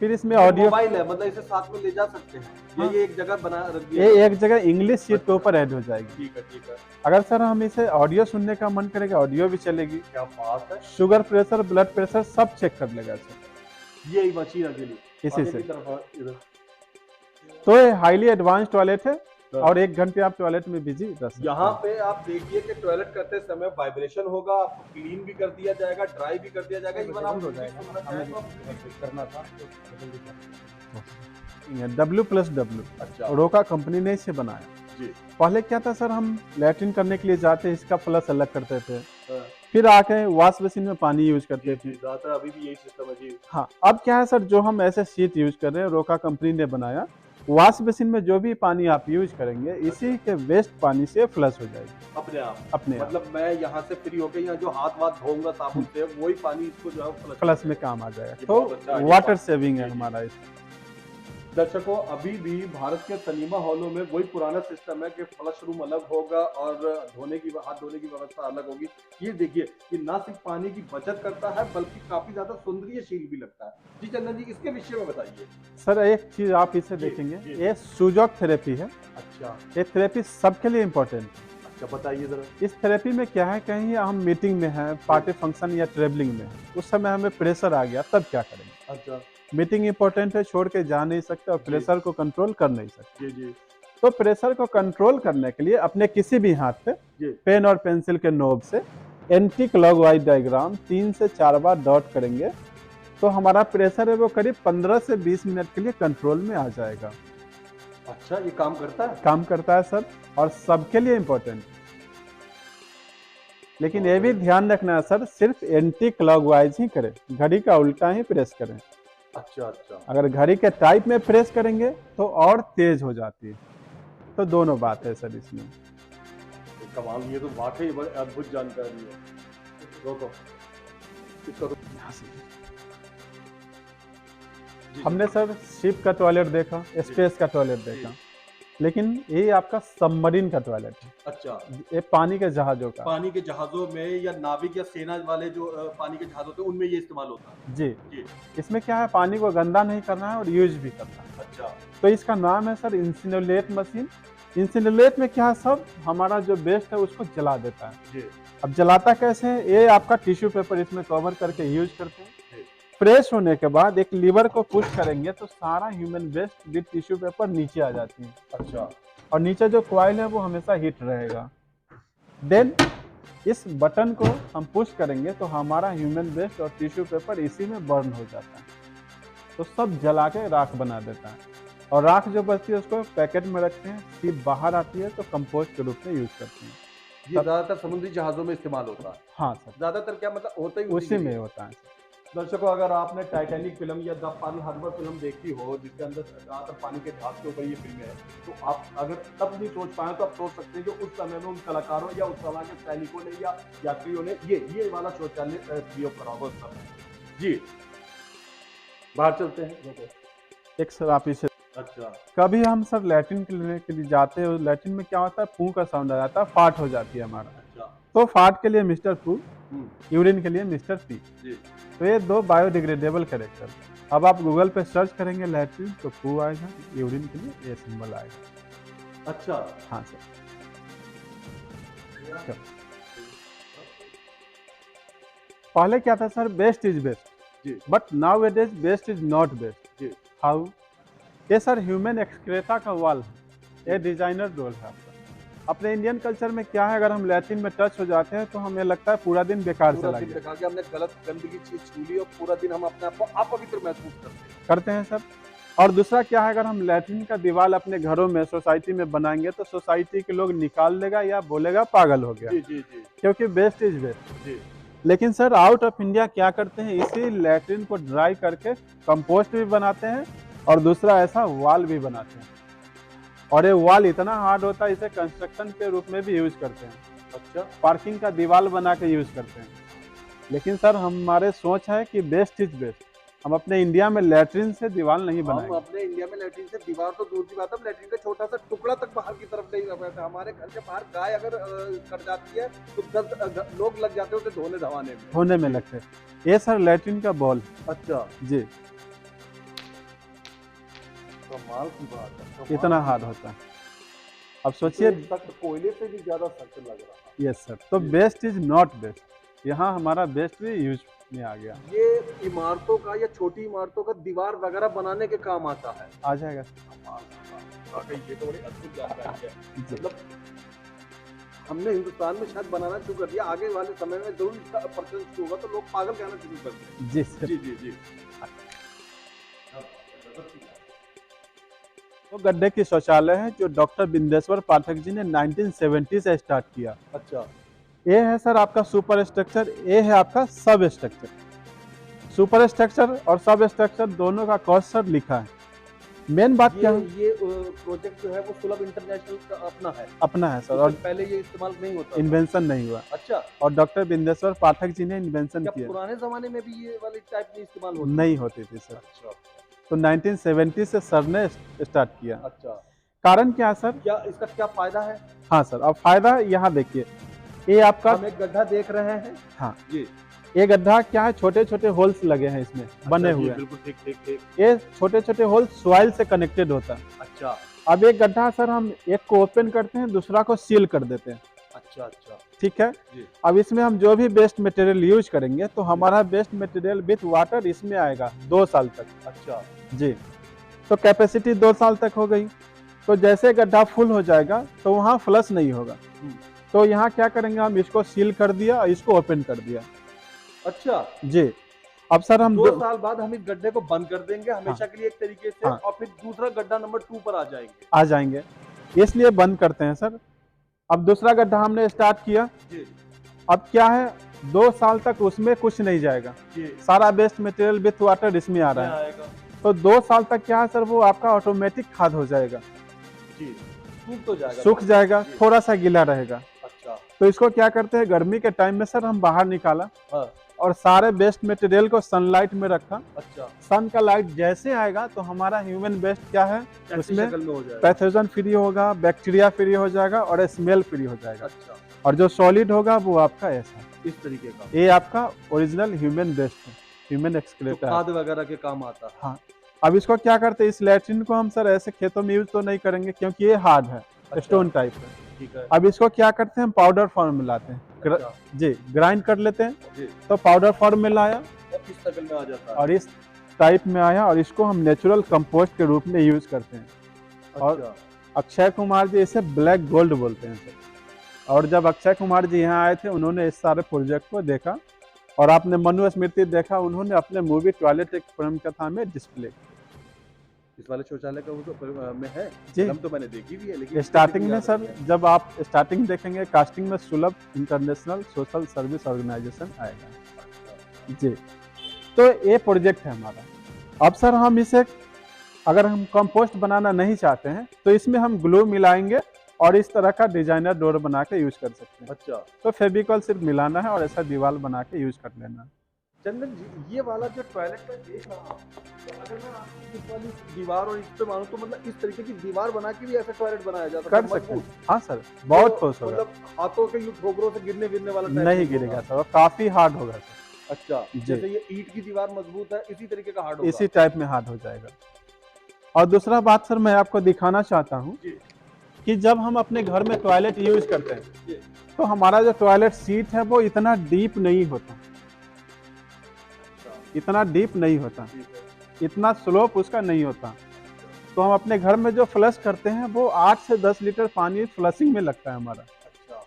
फिर इसमें ऑडियो मोबाइल है, मतलब इसे साथ में ले जा सकते हैं। हाँ। ये एक जगह बना रख दिया, ये एक जगह इंग्लिश सीट के ऊपर ऐड हो जाएगी। ठीक है ठीक है। अगर सर हम इसे ऑडियो सुनने का मन करेगा, ऑडियो भी चलेगी। क्या बात है। शुगर प्रेशर, ब्लड प्रेशर सब चेक कर लेगा सर। ये मशीन अकेली इसी से। तरफ तो ये हाईली एडवांस टॉयलेट है और 1 घंटे आप टॉयलेट में बिजी रह सकते यहाँ हैं। पे आप देखिए कि टॉयलेट करते समय वाइब्रेशन होगा, आपको क्लीन भी कर दिया जाएगा, ड्राई भी कर दिया जाएगा, इवन आप हो म्यूजिक जाएगा, सुनना हमें चाहें तो आप करना था तो जल्दी कर। W+W अच्छा रोका कंपनी ने इसे बनाया। जी पहले क्या था सर, हम लैट्रिन करने के लिए जाते इसका फ्लश अलग करते थे, हाँ, फिर आके वॉश बेसिन में पानी यूज जी करते जी थे। ज्यादातर अभी भी यही सिस्टम है जी। हाँ, अब क्या है सर, जो हम ऐसे शीट यूज कर रहे हैं रोका कंपनी ने बनाया, वॉश बेसिन में जो भी पानी आप यूज करेंगे इसी के वेस्ट पानी से फ्लश हो जाएगी अपने आप अपने आप, मतलब मैं यहाँ से फ्री होके यहाँ जो हाथ वाथ धोऊंगा साबुन से वही पानी इसको जो है फ्लश में काम आ जाएगा। ये तो बहुत अच्छा idea वाटर बात। सेविंग है जी, जी। हमारा इसमें। दर्शकों अभी भी भारत के सिनेमा हॉलों में वही पुराना सिस्टम है कि फ्लश रूम अलग होगा और हाथ धोने की व्यवस्था अलग होगी। ये देखिए कि ना सिर्फ पानी की बचत करता है बल्कि काफी ज्यादा सौंदर्यशील भी लगता है। जी चंदन जी इसके विषय में बताइए। सर एक चीज आप इसे जी, देखेंगे, जी। ये सुजॉक थेरेपी है। अच्छा ये थेरेपी सबके लिए इम्पोर्टेंट है। अच्छा बताइए जरा। इस थेरेपी में क्या है, कहीं हम मीटिंग में हैं, पार्टी फंक्शन या ट्रेवलिंग में हैं, उस समय हमें प्रेशर आ गया, तब क्या करेंगे? अच्छा मीटिंग इंपॉर्टेंट है, छोड़ के जा नहीं सकते और जी। प्रेशर को कंट्रोल कर नहीं सकते। जी जी तो प्रेशर को कंट्रोल करने के लिए अपने किसी भी हाथ पे जी पेन और पेंसिल के नोब से एंटी क्लॉकवाइज डायग्राम 3 से 4 बार डॉट करेंगे तो हमारा प्रेशर है वो करीब 15 से 20 मिनट के लिए कंट्रोल में आ जाएगा। अच्छा ये काम करता है। काम करता है सर और सबके लिए इम्पोर्टेंट। लेकिन ये भी ध्यान रखना है सर, सिर्फ एंटी क्लॉकवाइज ही करें, घड़ी का उल्टा ही प्रेस करें। अच्छा अच्छा अगर घड़ी के टाइप में प्रेस करेंगे तो और तेज हो जाती है। तो दोनों बात है सर इसमें। कमाल, ये तो वाकई बड़ी अद्भुत जानकारी है। रोको इसको तो जी, हमने सर शिप का टॉयलेट देखा, स्पेस का टॉयलेट देखा, लेकिन ये आपका सबमरीन का टॉयलेट है। अच्छा ये पानी के जहाजों का। पानी के जहाजों में या नाविक या सेना वाले जो पानी के जहाज होते हैं उनमें ये इस्तेमाल होता है। जी, जी इसमें क्या है, पानी को गंदा नहीं करना है और यूज भी करना है। अच्छा तो इसका नाम है सर इंसिनुलेट मशीन। इंसिनुलेट में क्या है, सब हमारा जो वेस्ट है उसको जला देता है। जी अब जलाता कैसे है, ये आपका टिश्यू पेपर इसमें कवर करके यूज करते हैं। जी फ्रेश होने के बाद एक लीवर को पुश करेंगे तो सारा human waste with tissue paper नीचे आ जाती है अच्छा और नीचे जो कॉइल है वो हमेशा हीट रहेगा। देन इस बटन को हम पुश करेंगे तो हमारा ह्यूमन वेस्ट और टिश्यू पेपर इसी में बर्न हो जाता है। तो सब जला के राख बना देता है और राख जो बचती है उसको पैकेट में रखते हैं, फिर बाहर आती है तो कंपोस्ट के रूप में यूज करते हैं। ये ज्यादातर समुद्री जहाजों में इस्तेमाल होता है। हाँ सर, ज्यादातर क्या मतलब होता ही उसी में होता है। दर्शकों अगर आपने टाइटैनिक फिल्म या द पर्ल हार्बर फिल्म देखी हो जिसके अंदर ज्यादातर पानी के जहाज के ऊपर ये फिल्म है, तो आप अगर तब नहीं सोच पाए तो आप सोच सकते हैं कि उस समय में उन कलाकारों या उस समय के सैनिकों ने या यात्रियों ने ये वाला शौचालय प्रयोग करा होगा उस समय। जी बाहर चलते हैं। एक सर आप इसे अच्छा कभी हम सर लैट्रिन के लिए जाते हैं, लैट्रिन में क्या होता है, पू का साउंड आ जाता है, फाट हो जाती है हमारा। अच्छा तो फाट के लिए मिस्टर पू, यूरिन के लिए मिस्टर पी। जी तो ये दो बायोडिग्रेडेबल कैरेक्टर। अब आप गूगल पे सर्च करेंगे लैट्रिन तो पू आएगा, यूरिन के लिए ये सिंबल आएगा। अच्छा हाँ सर। पहले क्या था सर, बेस्ट इज बेस्ट, जी but now it is waste is not waste. जी हाउ? ये सर ह्यूमन एक्सक्रेटा का वाल है, ये डिजाइनर रोल है आपका। अपने इंडियन कल्चर में क्या है, अगर हम लैट्रिन में टच हो जाते हैं तो हमें लगता है पूरा दिन बेकार पूरा चला दिन गया। दिखा के हमने गलत गंदगी चीज छू ली और पूरा दिन हम अपने आप को अपवित्र महसूस करते करते हैं सर। और दूसरा क्या है, अगर हम लैट्रिन का दीवार अपने घरों में सोसाइटी में बनाएंगे तो सोसाइटी के लोग निकाल देगा या बोलेगा पागल हो गया, हैं। जी जी जी क्योंकि बेस्ट इज बेस्ट। जी लेकिन सर आउट ऑफ इंडिया क्या करते हैं, इसी लैट्रिन को ड्राई करके कंपोस्ट भी बनाते हैं और दूसरा ऐसा वॉल भी बनाते हैं। और ये वॉल इतना हार्ड होता है, इसे कंस्ट्रक्शन के रूप में भी यूज करते हैं, अच्छा पार्किंग का दीवार बना के यूज करते हैं। लेकिन सर हमारे सोच है कि बेस्ट इज बेस्ट, हम अपने इंडिया में लैट्रिन से दीवार नहीं हम बनाएंगे। अपने इंडिया में लैट्रिन से दीवार तो दूर की बात है, हम लैट्रिन का छोटा सा टुकड़ा तक बाहर की तरफ नहीं रख पाते। हमारे घर के बाहर गाय अगर कट जाती है तो 10 लोग लग जाते हैं उसे धोने धवाने में। होने में लगते हैं। ये सर लैट्रिन का बॉल। अच्छा जी, कमाल की बात है, कमाल इतना की हार्ड बात होता है। अब सोचिए। है। सख्त कोयले से भी ज्यादा सख्त लग रहा है। यस सर, तो बेस्ट इज नॉट बेस्ट, यहाँ हमारा बेस्ट भी यूज में आ गया। ये इमारतों का या छोटी इमारतों का दीवार वगैरह बनाने के काम आता है। आ जाएगा। कमाल की बात है। वाकई ये तो बड़ी अद्भुत जानकारी है। जी मतलब हमने हिंदुस्तान में शायद बनाना शुरू कर दिया, आगे वाले समय में जरूर इसका प्रचलन शुरू होगा तो लोग पागल कहना शुरू कर देंगे। जी सर। जी जी जी। वो गड्ढे की शौचालय है जो डॉक्टर बिंदेश्वर पाठक जी ने 1970 से स्टार्ट किया। अच्छा ये है सर आपका सुपर स्ट्रक्चर, ये है आपका सब स्ट्रक्चर। सुपर स्ट्रक्चर और सब स्ट्रक्चर दोनों का कॉस्ट सर लिखा है। मेन बात क्या है, ये प्रोजेक्ट जो है वो सुलभ इंटरनेशनल का अपना है। अपना है सर, और उससे पहले ये इस्तेमाल नहीं होता था। इन्वेंशन नहीं हुआ, अच्छा, और डॉक्टर बिंदेश्वर पाठक जी ने इन्वेंशन क्या किया। पुराने जमाने में भी ये वाली टाइप नहीं इस्तेमाल होती? नहीं होती थी सर, अच्छा तो 1970 से सर ने स्टार्ट किया। अच्छा, कारण क्या सर? क्या इसका क्या फायदा है? हाँ सर, अब फायदा यहाँ देखिए, ये आपका हम एक गड्ढा देख रहे हैं। हाँ जी, ये गड्ढा क्या है, छोटे छोटे होल्स लगे हैं इसमें, बने अच्छा, जी, हुए हैं। बिल्कुल ठीक ठीक ठीक। ये छोटे छोटे होल सॉइल से कनेक्टेड होता है। अच्छा अब एक गड्ढा सर हम एक को ओपन करते हैं, दूसरा को सील कर देते हैं, अच्छा अच्छा ठीक है। जी। अब इसमें हम जो भी वेस्ट मटेरियल यूज करेंगे तो हमारा वेस्ट मटेरियल विथ वाटर इसमें आएगा 2 साल तक। अच्छा जी, तो कैपेसिटी 2 साल तक हो गई। तो जैसे गड्ढा फुल हो जाएगा तो वहाँ फ्लश नहीं होगा, तो यहाँ क्या करेंगे, हम इसको सील कर दिया और इसको ओपन कर दिया। अच्छा, जी, अब सर हम 2 साल बाद हम इस गड्ढे को बंद कर देंगे हमेशा के लिए एक तरीके से, हाँ। और फिर दूसरा गड्ढा नंबर 2 पर आ जाएंगे। आ जाएंगे, इसलिए बंद करते हैं सर। अब दूसरा गड्ढा हमने स्टार्ट किया, जी अब क्या है, 2 साल तक उसमें कुछ नहीं जाएगा, जी, सारा वेस्ट मटेरियल विथ वाटर इसमें आ रहा है। आएगा तो 2 साल तक क्या है सर, वो आपका ऑटोमेटिक खाद हो जाएगा, जी, सूख तो जाएगा। सूख जाएगा, जी। थोड़ा सा गीला रहेगा। अच्छा तो इसको क्या करते हैं, गर्मी के टाइम में सर हम बाहर निकाला हाँ, और सारे वेस्ट मटेरियल को सनलाइट में रखा। अच्छा, सन का लाइट जैसे आएगा तो हमारा ह्यूमन वेस्ट क्या है, ऐसी उसमें शक्ल में हो जाएगा। पैथोजन फ्री होगा, बैक्टीरिया फ्री हो जाएगा और स्मेल फ्री हो जाएगा, अच्छा, और जो सॉलिड होगा वो आपका ऐसा, इस तरीके का ये आपका ओरिजिनल ह्यूमन वेस्ट है, ह्यूमन तो एक्सक्रीटर। खाद वगैरह के काम आता है। हाँ, अब इसको क्या करते हैं, इस लैट्रिन को हम सर ऐसे खेतों में यूज तो नहीं करेंगे क्योंकि ये हार्ड है, अच्छा। स्टोन टाइप है। ठीक है। अब इसको क्या करते हैं, हम पाउडर फॉर्म में लाते हैं, अच्छा, जी ग्राइंड कर लेते हैं, जी, तो पाउडर फॉर्म में लाया और इस शक्ल में आ जाता है। और इस टाइप में आया, और इसको हम नेचुरल कंपोस्ट के रूप में यूज करते हैं। और अच्छा, अक्षय कुमार जी इसे ब्लैक गोल्ड बोलते हैं सर। और जब अक्षय कुमार जी यहाँ आए थे, उन्होंने इस सारे प्रोजेक्ट को देखा, और आपने मनु स्मृति देखा, उन्होंने अपने मूवी टॉयलेट एक प्रेम कथा में डिस्प्ले किया। इस वाले शौचालय का वो तो में है जी, हम तो मैंने देखी भी है, लेकिन स्टार्टिंग में याद सर, नहीं है। जब आप स्टार्टिंग देखेंगे, कास्टिंग में सुलभ इंटरनेशनल सोशल सर्विस ऑर्गेनाइजेशन आएगा। अच्छा, जी, तो ये प्रोजेक्ट है हमारा। अब सर हम इसे, अगर हम कंपोस्ट बनाना नहीं चाहते हैं तो इसमें हम ग्लू मिलाएंगे और इस तरह का डिजाइनर डोर बना के यूज कर सकते हैं। अच्छा, तो फेविकॉल सिर्फ मिलाना है और ऐसा दीवार बना के यूज कर लेना है। चंदन जी, ये वाला जो टॉयलेट मैं देख रहा हूँ, तो अगर मैं आपकी इस वाली दीवार और इस पे मानूं तो मतलब इस तरीके की दीवार बना के भी ऐसा टॉयलेट बनाया जाता कर है सकते मजबूत? हैं, हाँ सर, बहुत तो खुश होगा। मतलब हाथों के यूं ठोकरों से गिरने वाला type नहीं होगा। गिरेगा सर, और काफी हार्ड होगा सर, अच्छा, जी। जैसे ये ईंट की दीवार मजबूत है, इसी तरीके का हार्ड होगा। इसी टाइप में हार्ड हो जाएगा। और दूसरा बात सर, मैं आपको दिखाना चाहता हूँ जी, कि जब हम अपने घर में टॉयलेट यूज करते हैं जी, तो हमारा जो टॉयलेट सीट है वो इतना डीप नहीं होता, अच्छा, इतना डीप नहीं होता, ठीक है। इतना स्लोप उसका नहीं होता। तो हम अपने घर में जो फ्लश करते हैं वो 8 से 10 लीटर पानी फ्लशिंग में लगता है हमारा। अच्छा,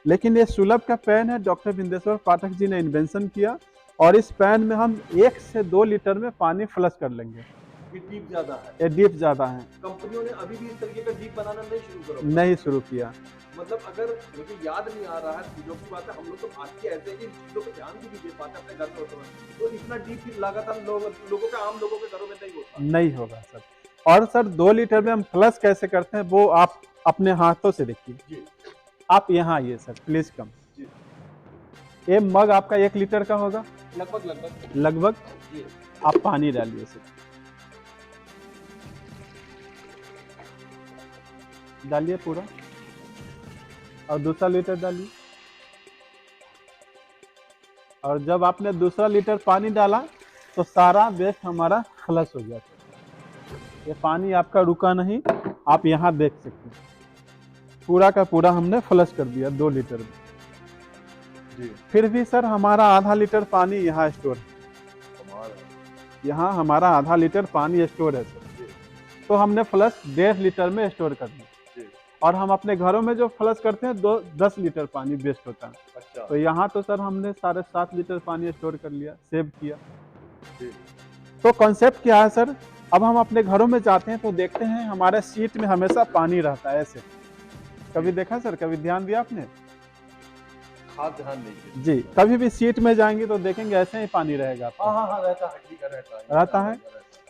लेकिन ये सुलभ का पैन है, डॉक्टर बिंदेश्वर पाठक जी ने इन्वेंशन किया, और इस पैन में हम 1 से 2 लीटर में पानी फ्लश कर लेंगे। ये डीप ज्यादा है। ये डीप ज्यादा है, कंपनियों ने अभी भी इस तरीके का डीप बनाना नहीं शुरू करा। नहीं शुरू किया। मतलब अगर मुझे याद नहीं आ रहा है, चीजों की बात है, हम लोग तो भारतीय ऐसे हैं कि इन चीजों पे ध्यान भी नहीं दे पाते अपने घर में होते हुए। तो इतना डीप लगातार लोगों के, आम लोगों के घरों में नहीं होता। नहीं होगा सर। और सर 2 लीटर में हम फ्लश कैसे करते हैं वो आप अपने हाथों से देखिए। जी, आप यहाँ आइए सर, प्लीज कम। जी, ये मग आपका 1 लीटर का होगा लगभग लगभग। जी, आप पानी डालिए सर, डालिए पूरा, और दूसरा लीटर डालिए। और जब आपने दूसरा लीटर पानी डाला तो सारा वेस्ट हमारा फ्लश हो गया सर। ये पानी आपका रुका नहीं, आप यहाँ देख सकते हैं, पूरा का पूरा हमने फ्लश कर दिया 2 लीटर में। जी, फिर भी सर हमारा आधा लीटर पानी यहाँ स्टोर है, कमाल है। यहाँ हमारा आधा लीटर पानी स्टोर है सर। तो हमने फ्लश 1.5 लीटर में स्टोर कर दिया। जी। और हम अपने घरों में जो फ्लश करते हैं 10 लीटर पानी वेस्ट होता है। अच्छा। तो यहाँ तो सर हमने 7.5 लीटर पानी स्टोर कर लिया, सेव किया। जी। तो कॉन्सेप्ट क्या है सर, अब हम अपने घरों में जाते हैं तो देखते हैं हमारे सीट में हमेशा पानी रहता है ऐसे। कभी देखा सर, कभी ध्यान दिया आपने? हाँ, ध्यान नहीं दिया। जी, कभी भी सीट में जाएंगे तो देखेंगे ऐसे ही पानी रहेगा आपको। हाँ हाँ हाँ, रहता है, ठीक है, रहता है। रहता है।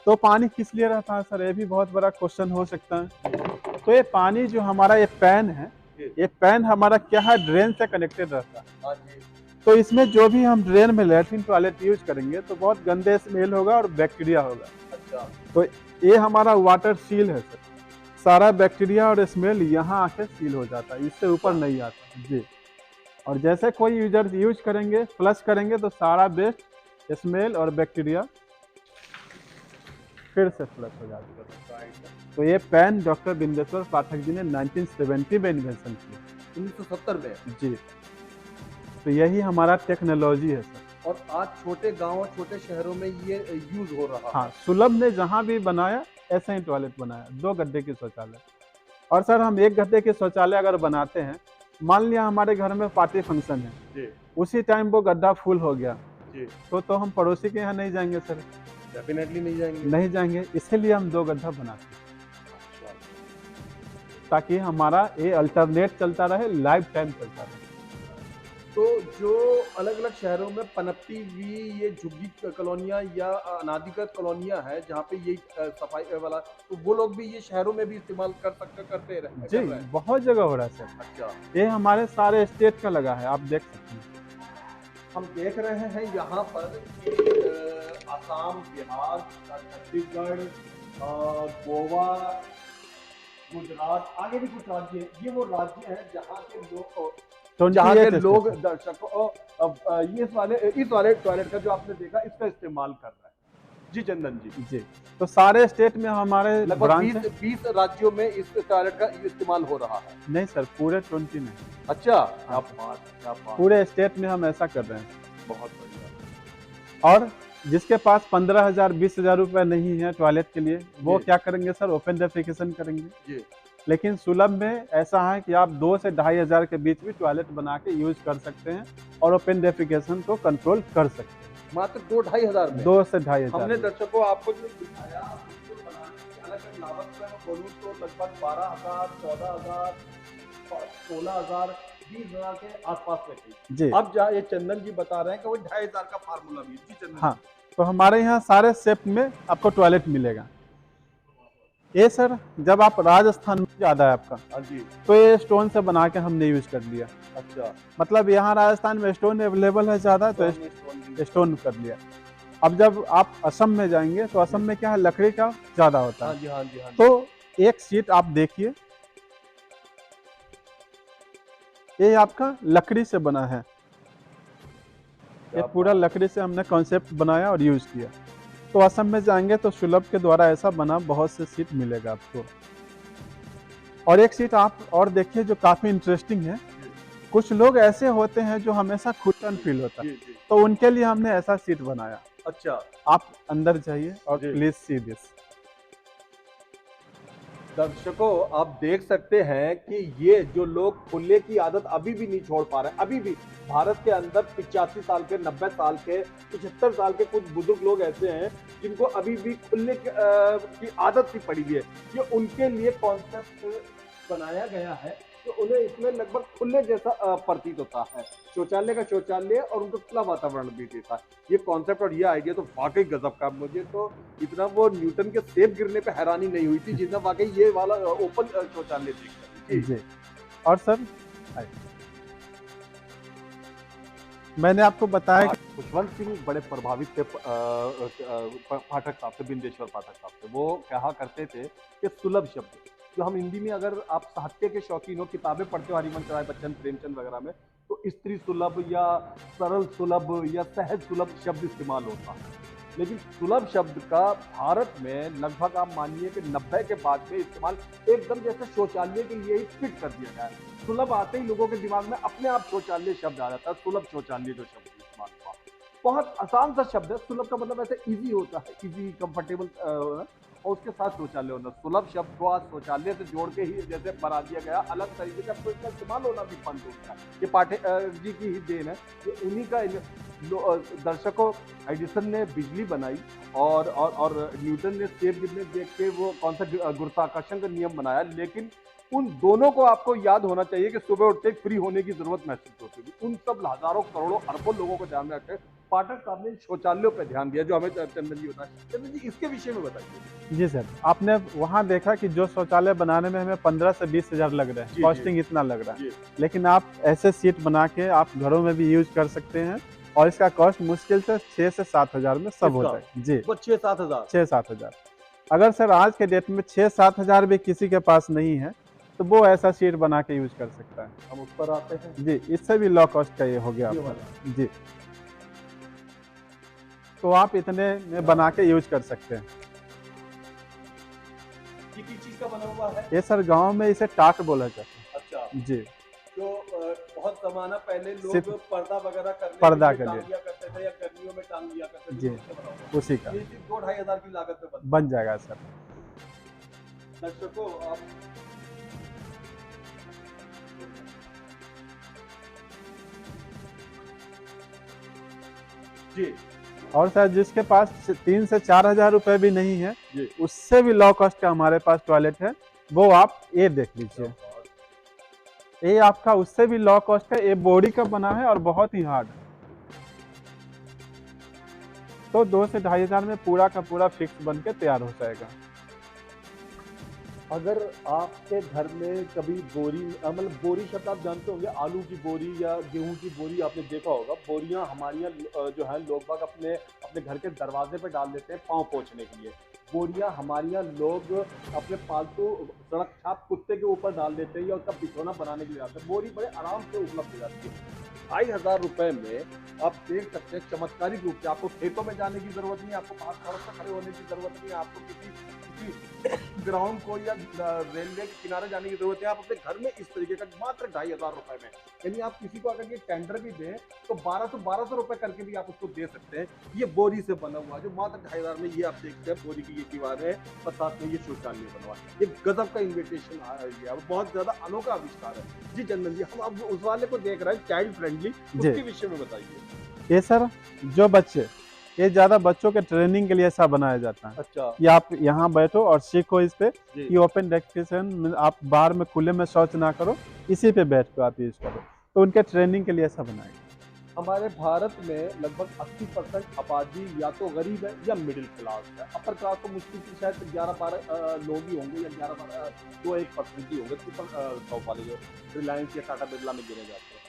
तो पानी किस लिए रहता है सर, ये भी बहुत बड़ा क्वेश्चन हो सकता है। तो ये पानी जो हमारा ये पैन है, ये पैन हमारा क्या है, ड्रेन से कनेक्टेड रहता है। हाँ जी। तो इसमें जो भी हम ड्रेन में लैट्रिन टॉयलेट यूज करेंगे तो बहुत गंदे स्मेल होगा और बैक्टीरिया होगा। अच्छा। तो ये हमारा वाटर सील है सर, सारा बैक्टीरिया और स्मेल यहाँ आके सील हो जाता है, इससे ऊपर नहीं आता जी। और जैसे कोई यूजर यूज करेंगे, फ्लश करेंगे तो सारा वेस्ट, स्मेल और बैक्टीरिया फिर से फ्लश हो जाता है। तो ये पेन डॉक्टर बिंदेश्वर पाठक जी ने 1970 में इन्वेंशन किया। 1970 में जी। तो यही हमारा टेक्नोलॉजी है सर। और आज छोटे गांव, छोटे शहरों में ये यूज हो रहा है। हाँ, सुलभ ने जहाँ भी बनाया ऐसा ही टॉयलेट बनाया, 2 गड्ढे की शौचालय। और सर हम 1 गड्ढे के शौचालय अगर बनाते हैं, मान लिया हमारे घर में पार्टी फंक्शन है जी। उसी टाइम वो गड्ढा फुल हो गया जी। तो हम पड़ोसी के यहाँ नहीं जाएंगे सर, डेफिनेटली नहीं जाएंगे। नहीं जाएंगे। इसीलिए हम 2 गड्ढा बनाते हैं ताकि हमारा ये अल्टरनेट चलता रहे, लाइफ टाइम चलता रहे। तो जो अलग अलग शहरों में पनपती हुई ये झुग्गी कॉलोनियां या अनाधिकृत कॉलोनियां हैं जहाँ पे ये सफाई वाला, तो वो लोग भी ये शहरों में भी इस्तेमाल करते रहे जी, बहुत जगह हो रहा है सर। अच्छा। ये हमारे सारे स्टेट का लगा है, आप देख सकते हैं। हम देख रहे हैं यहाँ पर कि असम, बिहार, छत्तीसगढ़, गोवा, गुजरात, आगे भी कुछ राज्य हैं। ये वो राज्य हैं जहाँ के लोग दर्शकों इस वाले टॉयलेट का जो आपने देखा इसका इस्तेमाल कर रहे हैं। जी चंदन जी। जी, तो सारे स्टेट में हमारे लगभग 20 राज्यों में इस टॉयलेट का इस्तेमाल हो रहा है। नहीं सर, पूरे 20 में। अच्छा, क्या बात। पूरे स्टेट में हम ऐसा कर रहे हैं। बहुत बढ़िया। और जिसके पास 15,000 20,000 रुपए नहीं है टॉयलेट के लिए, वो क्या करेंगे सर, ओपन डेफिकेशन करेंगे जी। लेकिन सुलभ में ऐसा है कि आप 2 से 2,500 के बीच भी टॉयलेट बना के यूज कर सकते हैं और ओपन डेफिकेशन को कंट्रोल कर सकते हैं। मात्र 2-2.5 हजार में? 2 से 2,500। हमने दर्शकों आपको जो दिखाया, उसको बनाने की अलग-अलग लागत में मैं बोलूं तो लगभग 12,000, 14,000, 16,000, 20,000 के आसपास में थी। जी। अब ये चंदन जी बता रहे हैं कि वो 2,500 का फार्मूला भी। जी चंदन। हाँ, तो हमारे यहाँ सारे शेप में आपको टॉयलेट मिलेगा। ये सर जब आप राजस्थान में ज्यादा है आपका, हाँ जी, तो ये स्टोन से बना के हमने यूज कर लिया। अच्छा, मतलब यहाँ राजस्थान में स्टोन अवेलेबल है ज्यादा, तो स्टोन कर लिया। अब जब आप असम में जाएंगे तो असम में क्या है, लकड़ी का ज्यादा होता हाँ है। जी, हाँ जी, हाँ जी। तो एक सीट आप देखिए, ये आपका लकड़ी से बना है। ये पूरा लकड़ी से हमने कॉन्सेप्ट बनाया और यूज किया। तो असम में जाएंगे तो सुलभ के द्वारा ऐसा बना बहुत से सीट मिलेगा आपको। और एक सीट आप और देखिए जो काफी इंटरेस्टिंग है। कुछ लोग ऐसे होते हैं जो हमेशा घुटन फील होता है, तो उनके लिए हमने ऐसा सीट बनाया। अच्छा, आप अंदर जाइए और प्लीज सी दिस। दर्शकों आप देख सकते हैं कि ये जो लोग खुले की आदत अभी भी नहीं छोड़ पा रहे हैं, अभी भी भारत के अंदर 85 साल के, 90 साल के, 75 साल के कुछ बुजुर्ग लोग ऐसे हैं जिनको अभी भी खुले की आदत सी पड़ी हुई है। ये उनके लिए कॉन्सेप्ट बनाया गया है तो उन्हें इसमें लगभग खुले जैसा प्रतीत होता है। शौचालय का शौचालय और उनको खुला वातावरण भी देता है। ये कॉन्सेप्ट और ये आइडिया तो वाकई गजब का। मुझे तो इतना वो न्यूटन के सेब गिरने पे हैरानी नहीं हुई थी जितना वाकई ये वाला ओपन शौचालय देखकर। जी। और सर मैंने आपको बताया कि खुशवंत सिंह बड़े प्रभावित थे पाठक साहब से, बिंदेश्वर पाठक साहब से। वो कहा करते थे कि सुलभ शब्द जो हम हिंदी में, अगर आप साहित्य के शौकीन हो, किताबें पढ़ते हो हरिवंश राय बच्चन, प्रेमचंद वगैरह में, तो स्त्री सुलभ या सरल सुलभ या सहज सुलभ शब्द इस्तेमाल होता है। लेकिन सुलभ शब्द का भारत में लगभग आप मानिए कि 90 के बाद में इस्तेमाल एकदम जैसे शौचालय के लिए ही फिट कर दिया गया है। सुलभ आते ही लोगों के दिमाग में अपने आप शौचालय शब्द आ जाता है। सुलभ शौचालय जो शब्द इस्तेमाल हुआ, बहुत आसान सा शब्द है। सुलभ का मतलब ऐसे इजी होता है, इजी, कंफर्टेबल। और उसके साथ शौचालय होना। सुलभ शब्द को आज शौचालय से जोड़ के ही जैसे बना दिया गया, अलग तरीके से अब तो इसका इस्तेमाल होना भी बंद हो गया। ये पाठे जी की ही देन है, ये उन्हीं का दर्शकों एडिसन ने बिजली बनाई और न्यूटन ने सेब गिरने देख के वो कौन सा गुरुत्वाकर्षण का नियम बनाया। लेकिन उन दोनों को आपको याद होना चाहिए कि सुबह उठते ही फ्री होने की जरूरत महसूस होती थी। उन सब हजारों करोड़ों अरबों लोगों को ध्यान में रखते पाठक साहब ने शौचालयों पर ध्यान दिया, जो हमें चंदन जी बताया। चंदन जी इसके विषय में बताइए। जी सर, आपने वहाँ देखा कि जो शौचालय बनाने में हमें 15 से 20 हजार लग रहे हैं, कॉस्टिंग इतना लग रहा है, लेकिन आप ऐसे सीट बना के आप घरों में भी यूज कर सकते हैं और इसका कॉस्ट मुश्किल से 6 से 7 हजार में सब हो जाए। जी, वो 6-7 हजार 6-7 हजार। अगर सर आज के डेट में 6-7 हजार भी किसी के पास नहीं है तो वो ऐसा सीट बना के यूज कर सकता है। हम उस पर आते हैं। जी, इससे भी लो कॉस्ट का ये हो गया आपका। जी, तो आप इतने में बना के यूज कर सकते हैं। ये किस चीज का बना हुआ है? ये सर गांव में इसे टाट बोला जाता है। अच्छा जी, जो बहुत जमाना पहले लोग सिर्फ पर्दा वगैरह करने पर्दा के के लिए लिए। टांग लिया करते थे या गर्मियों में टांग लिया करते थे, जी, उससे बना हुआ। उसी का ये चीज 2-2.5 हजार की लागत में बन जाएगा सर। दर्शकों आप जी और सर जिसके पास 3 से 4 हजार रुपए भी नहीं है, जी उससे भी लो कॉस्ट का हमारे पास टॉयलेट है, वो आप ये देख लीजिए। ये आपका उससे भी लो कॉस्ट का, ये बॉडी का बना है और बहुत ही हार्ड है। तो 2 से 2.5 हजार में पूरा का पूरा फिक्स बन के तैयार हो जाएगा। अगर आपके घर में कभी बोरी, मतलब बोरी शब्द आप जानते होंगे, आलू की बोरी या गेहूं की बोरी आपने देखा होगा। बोरियां हमारी जो है लोग बाग अपने अपने घर के दरवाजे पे डाल देते हैं पाँव पोंछने के लिए। बोरियां हमारे यहाँ लोग अपने पालतू सड़क छाप कुत्ते के ऊपर डाल देते हैं या उसका बिछौना बनाने के लिए डालते हैं। बोरी बड़े आराम से उपलब्ध हो जाती है। 2,500 रुपए में आप देख सकते हैं चमत्कारिक रूप से। आपको खेतों में जाने की जरूरत नहीं, आपको पास सड़क पर खड़े होने की जरूरत नहीं, आपको किसी ग्राउंड को या रेलवे के किनारे जाने की जरूरत है। आप अपने घर में इस तरीके का मात्र 2,500 रुपए में, यानी आप किसी को अगर ये टेंडर भी दें तो 1200 रुपए करके भी आप उसको दे सकते हैं। ये बोरी से बना हुआ जो मात्र 2,500 में, ये आप देखते हैं बोरी की ये दीवार है और साथ में ये शौचालय बना हुआ। ये गजब का इन्विटेशन आ रही है, बहुत ज्यादा अनोखा आविष्कार है। जी चंदन जी, हम अब उस वाले को देख रहे हैं चाइल्ड फ्रेंडली, उसके विषय में बताइए। ये सर जो बच्चे, ये ज्यादा बच्चों के ट्रेनिंग के लिए ऐसा बनाया जाता है। अच्छा, कि आप यहाँ बैठो और सीखो इस पे कि ओपन डेफिकेशन, आप बाहर में खुले में शौच ना करो, इसी पे बैठ कर आप यूज करो। तो उनके ट्रेनिंग के लिए ऐसा बनाया गया। हमारे भारत में लगभग 80% आबादी या तो गरीब है या मिडिल क्लास है। अपर क्लास तो मुश्किल से शायद 11-12 लोग ही होंगे या 11-12 2-1% ही होंगे, सुपर टॉप वाले जो रिलायंस या टाटा बिरला में गिने जाते हैं।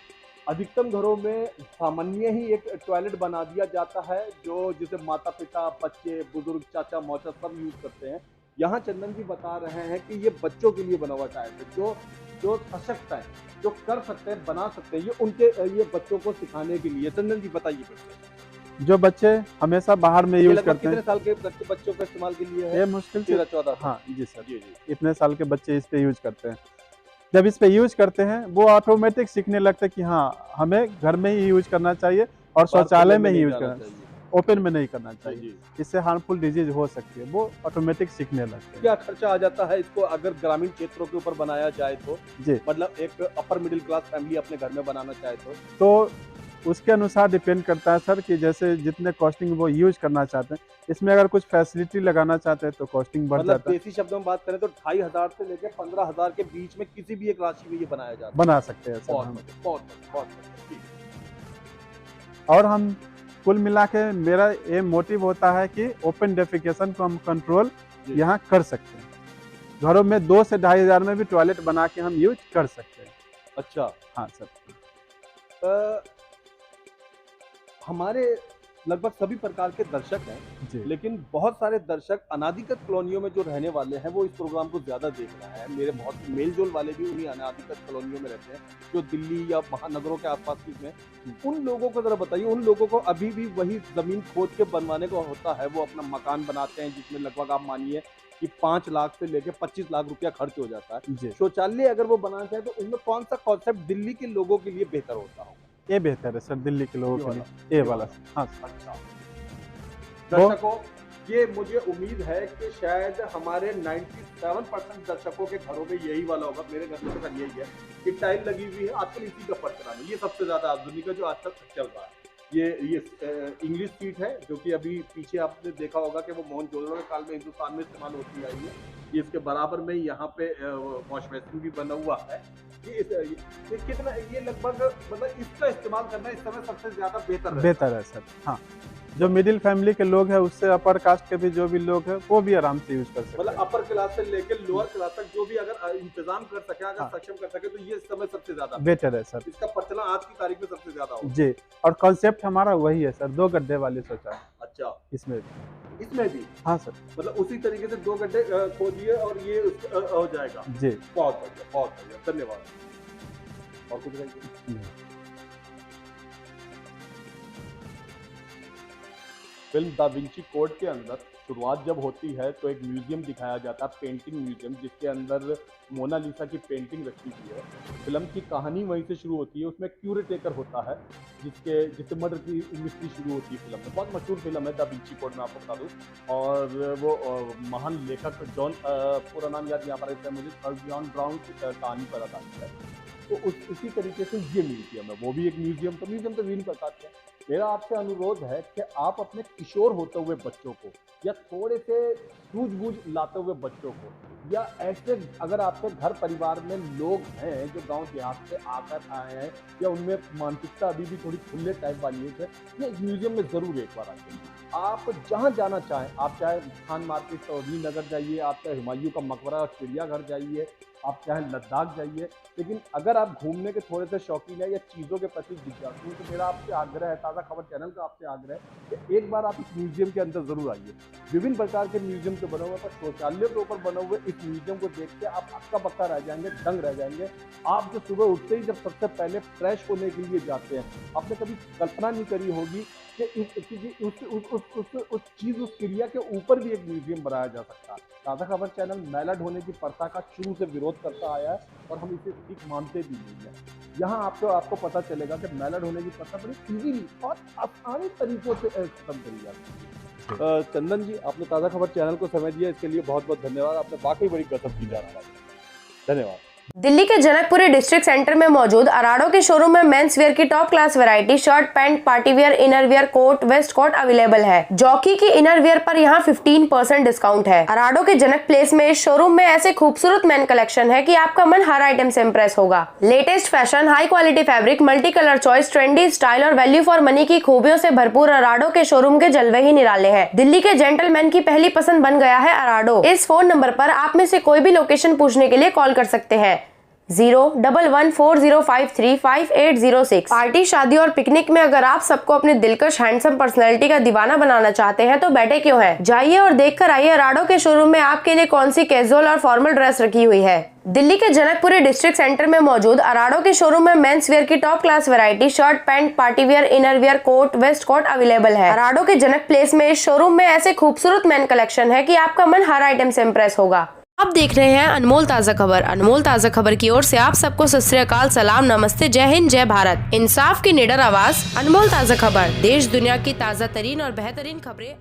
अधिकतम घरों में सामान्य ही एक टॉयलेट बना दिया जाता है, जो जिसे माता पिता, बच्चे, बुजुर्ग, चाचा मौचा सब यूज करते हैं। यहाँ चंदन जी बता रहे हैं कि ये बच्चों के लिए बना हुआ टॉयलेट है, जो सशक्त है, जो कर सकते हैं, बना सकते हैं, ये उनके ये बच्चों को सिखाने के लिए। चंदन जी बताइए फिर से। जो बच्चे हमेशा बाहर में यूज करते कितने हैं, साल के बच्चों के इस्तेमाल के लिए है? ये मुश्किल से 13-14। हाँ जी सर, जी जी इतने साल के बच्चे इस पे यूज करते हैं। जब इस पे यूज करते हैं वो ऑटोमेटिक सीखने लगते हैं कि हाँ हमें घर में ही यूज करना चाहिए और शौचालय में ही यूज करना चाहिए, ओपन में नहीं करना चाहिए, इससे हार्मफुल डिजीज हो सकती है। वो ऑटोमेटिक सीखने लगते हैं। क्या खर्चा आ जाता है इसको अगर ग्रामीण क्षेत्रों के ऊपर बनाया जाए तो? जी, मतलब एक अपर मिडिल क्लास फैमिली अपने घर में बनाना चाहे तो उसके अनुसार डिपेंड करता है सर कि जैसे जितने कॉस्टिंग वो यूज करना चाहते हैं, इसमें अगर कुछ फैसिलिटी लगाना चाहते हैं तो कॉस्टिंग बढ़ मतलब जाता है। देसी शब्दों में बात करें तो 2,500 से लेकर 15,000 के बीच में किसी भी एक राशि में ये बनाया जाता है। बना सकते हैं सर बहुत हम। बहुत और हम कुल मिला के मेरा ये मोटिव होता है कि ओपन डेफिकेशन को हम कंट्रोल यहाँ कर सकते हैं। घरों में 2 से 2.5 हजार में भी टॉयलेट बना के हम यूज कर सकते हैं। अच्छा, हाँ सर। हमारे लगभग सभी प्रकार के दर्शक हैं, जी, लेकिन बहुत सारे दर्शक अनाधिकृत कॉलोनियों में जो रहने वाले हैं वो इस प्रोग्राम को ज्यादा देख रहे हैं। मेरे बहुत मेल जोल वाले भी उन्हीं अनाधिकृत कॉलोनियों में रहते हैं जो दिल्ली या महानगरों के आसपास में। उन लोगों को जरा बताइए, उन लोगों को अभी भी वही जमीन खोद के बनवाने को होता है, वो अपना मकान बनाते हैं जिसमें लगभग आप मानिए कि 5 लाख से लेकर 25 लाख रुपया खर्च हो जाता है। जी, शौचालय अगर वो बनाना चाहे तो उसमें कौन सा कॉन्सेप्ट दिल्ली के लोगों के लिए बेहतर होता होगा? ये बेहतर है सर दिल्ली के लोगों के लिए, ये वाला। हाँ सर। अच्छा, दर्शकों ये मुझे उम्मीद है कि शायद हमारे 97% दर्शकों के घरों में यही वाला होगा, मेरे घर में तो यही है कि टाइल लगी हुई है आजकल इसी का फर्क है। ये सबसे ज्यादा आधुनिक है जो आजकल चल रहा है। ये इंग्लिश सीट है जो कि अभी पीछे आपने देखा होगा कि वो मोहनजोदड़ो के काल में हिंदुस्तान में इस्तेमाल होती आई है। ये इसके बराबर में यहाँ पे वॉश बेसिन भी बना हुआ है। ये कितना, ये लगभग मतलब इसका इस्तेमाल करना इस समय सबसे ज्यादा बेहतर है सर। हाँ, जो मिडिल फैमिली के लोग हैं उससे अपर कास्ट के भी जो भी लोग हैं वो भी आराम से यूज कर सकते हैं। मतलब अपर क्लास से लेकर लोअर क्लास तक जो भी अगर इंतजाम कर सके, अगर हाँ। सक्षम कर सके, तो ये इस समय सबसे ज्यादा बेटर है सर। इसका प्रचलन आज की तारीख में सबसे ज्यादा होगा। जी, और कॉन्सेप्ट हमारा वही है सर, 2 गड्ढे वाली सोचा है अच्छा, इसमें भी। इसमें भी हाँ सर। मतलब उसी तरीके से 2 गड्ढे खोदिए और ये हो जाएगा। जी, बहुत बढ़िया, बहुत बढ़िया, धन्यवाद। और कुछ बताइए। फिल्म दा विंची कोड के अंदर शुरुआत जब होती है तो एक म्यूजियम दिखाया जाता है, पेंटिंग म्यूजियम, जिसके अंदर मोनालिसा की पेंटिंग रखी हुई है। फिल्म की कहानी वहीं से शुरू होती है। उसमें क्यूरेटेकर होता है जिससे मर्डर की मिस्ट्री शुरू होती है फिल्म में। बहुत मशहूर फिल्म है दा विंची कोड, मैं आपको बता दूं। और वो महान लेखक जॉन, पूरा नाम याद नहीं आ पा रहा है मुझे, सर जॉन ब्राउन की कहानी पर आधारित है। तो उसी तरीके से ये म्यूजियम है, वो भी एक म्यूजियम। तो म्यूजियम तो विभिन्न प्रकार के हैं। मेरा आपसे अनुरोध है कि आप अपने किशोर होते हुए बच्चों को या थोड़े से सूझबूझ लाते हुए बच्चों को, या ऐसे अगर आपके घर परिवार में लोग हैं जो गांव देहात से आकर आए हैं या उनमें मानसिकता अभी भी थोड़ी खुले टाइप वाली है, ये म्यूजियम में जरूर एक बार आइए। आप जहां जाना चाहें, आप चाहे खान मार्केट चौधरी नगर जाइए, आप चाहे हुमायूं का मकबरा चिड़ियाघर जाइए, आप चाहे लद्दाख जाइए, लेकिन अगर आप घूमने के थोड़े से शौकीन है या चीज़ों के प्रति जिज्ञासु हैं, तो मेरा आपसे आग्रह है, ताज़ा खबर चैनल का आपसे आग्रह है कि एक बार आप इस म्यूजियम के अंदर जरूर आइए। विभिन्न प्रकार के म्यूजियम के बने हुए, पर शौचालय के ऊपर बने हुए इस म्यूजियम को देख के आप हक्का बक्का रह जाएंगे, दंग रह जाएंगे। आप जो सुबह उठते ही जब सबसे पहले फ्रेश होने के लिए जाते हैं, आपने कभी कल्पना नहीं करी होगी कि उस चीज़, उस क्रिया के ऊपर भी एक म्यूजियम बनाया जा सकता है। ताज़ा खबर चैनल मैलड होने की प्रथा का शुरू से विरोध करता आया है और हम इसे ठीक मानते भी नहीं है। यहाँ आपको पता चलेगा कि मैलड होने की प्रथा बड़ी इजीली और आसानी तरीकों से खत्म करी जाती है। चंदन जी, आपने ताज़ा खबर चैनल को समय दिया, इसके लिए बहुत बहुत धन्यवाद। आपने वाकई बड़ी गजब की जानकारी, धन्यवाद। दिल्ली के जनकपुरी डिस्ट्रिक्ट सेंटर में मौजूद अराडो के शोरूम में मेंस वेयर की top class variety shirt, pant, party wear, inner wear, coat, waistcoat available है। जॉकी की इनर वेयर पर यहाँ 15% डिस्काउंट है। अराडो के जनक प्लेस में इस शोरूम में ऐसे खूबसूरत मेन कलेक्शन है कि आपका मन हर आइटम से इम्प्रेस होगा। Latest fashion, high quality fabric, multi colour choice, trendy style और वैल्यू फॉर मनी की खूबियों से भरपूर अराडो के शोरूम के जलवे ही निराले हैं। दिल्ली के जेंटलमैन की पहली पसंद बन गया है अराडो। इस फोन नंबर पर आप में से कोई भी लोकेशन पूछने के लिए कॉल कर सकते हैं 01140535806। पार्टी, शादी और पिकनिक में अगर आप सबको अपने दिलकश हैंडसम पर्सनैलिटी का दीवाना बनाना चाहते हैं तो बैठे क्यों हैं? जाइए और देख कर आइए अराडो के शोरूम में आपके लिए कौन सी कैजुअल और फॉर्मल ड्रेस रखी हुई है। दिल्ली के जनकपुरी डिस्ट्रिक्ट सेंटर में मौजूद अराडो के शोरूम में मेंस वेयर की top class variety shirt, pant, party wear, inner wear, coat, waistcoat available है। अराडो के जनक प्लेस में इस शोरूम में ऐसे खूबसूरत मेन कलेक्शन है कि आपका मन हर आइटम से इम्प्रेस होगा। आप देख रहे हैं अनमोल ताज़ा खबर। अनमोल ताज़ा खबर की ओर से आप सबको सत श्री अकाल, सलाम, नमस्ते, जय हिंद, जय भारत। इंसाफ की निडर आवाज, अनमोल ताज़ा खबर। देश दुनिया की ताज़ा तरीन और बेहतरीन खबरें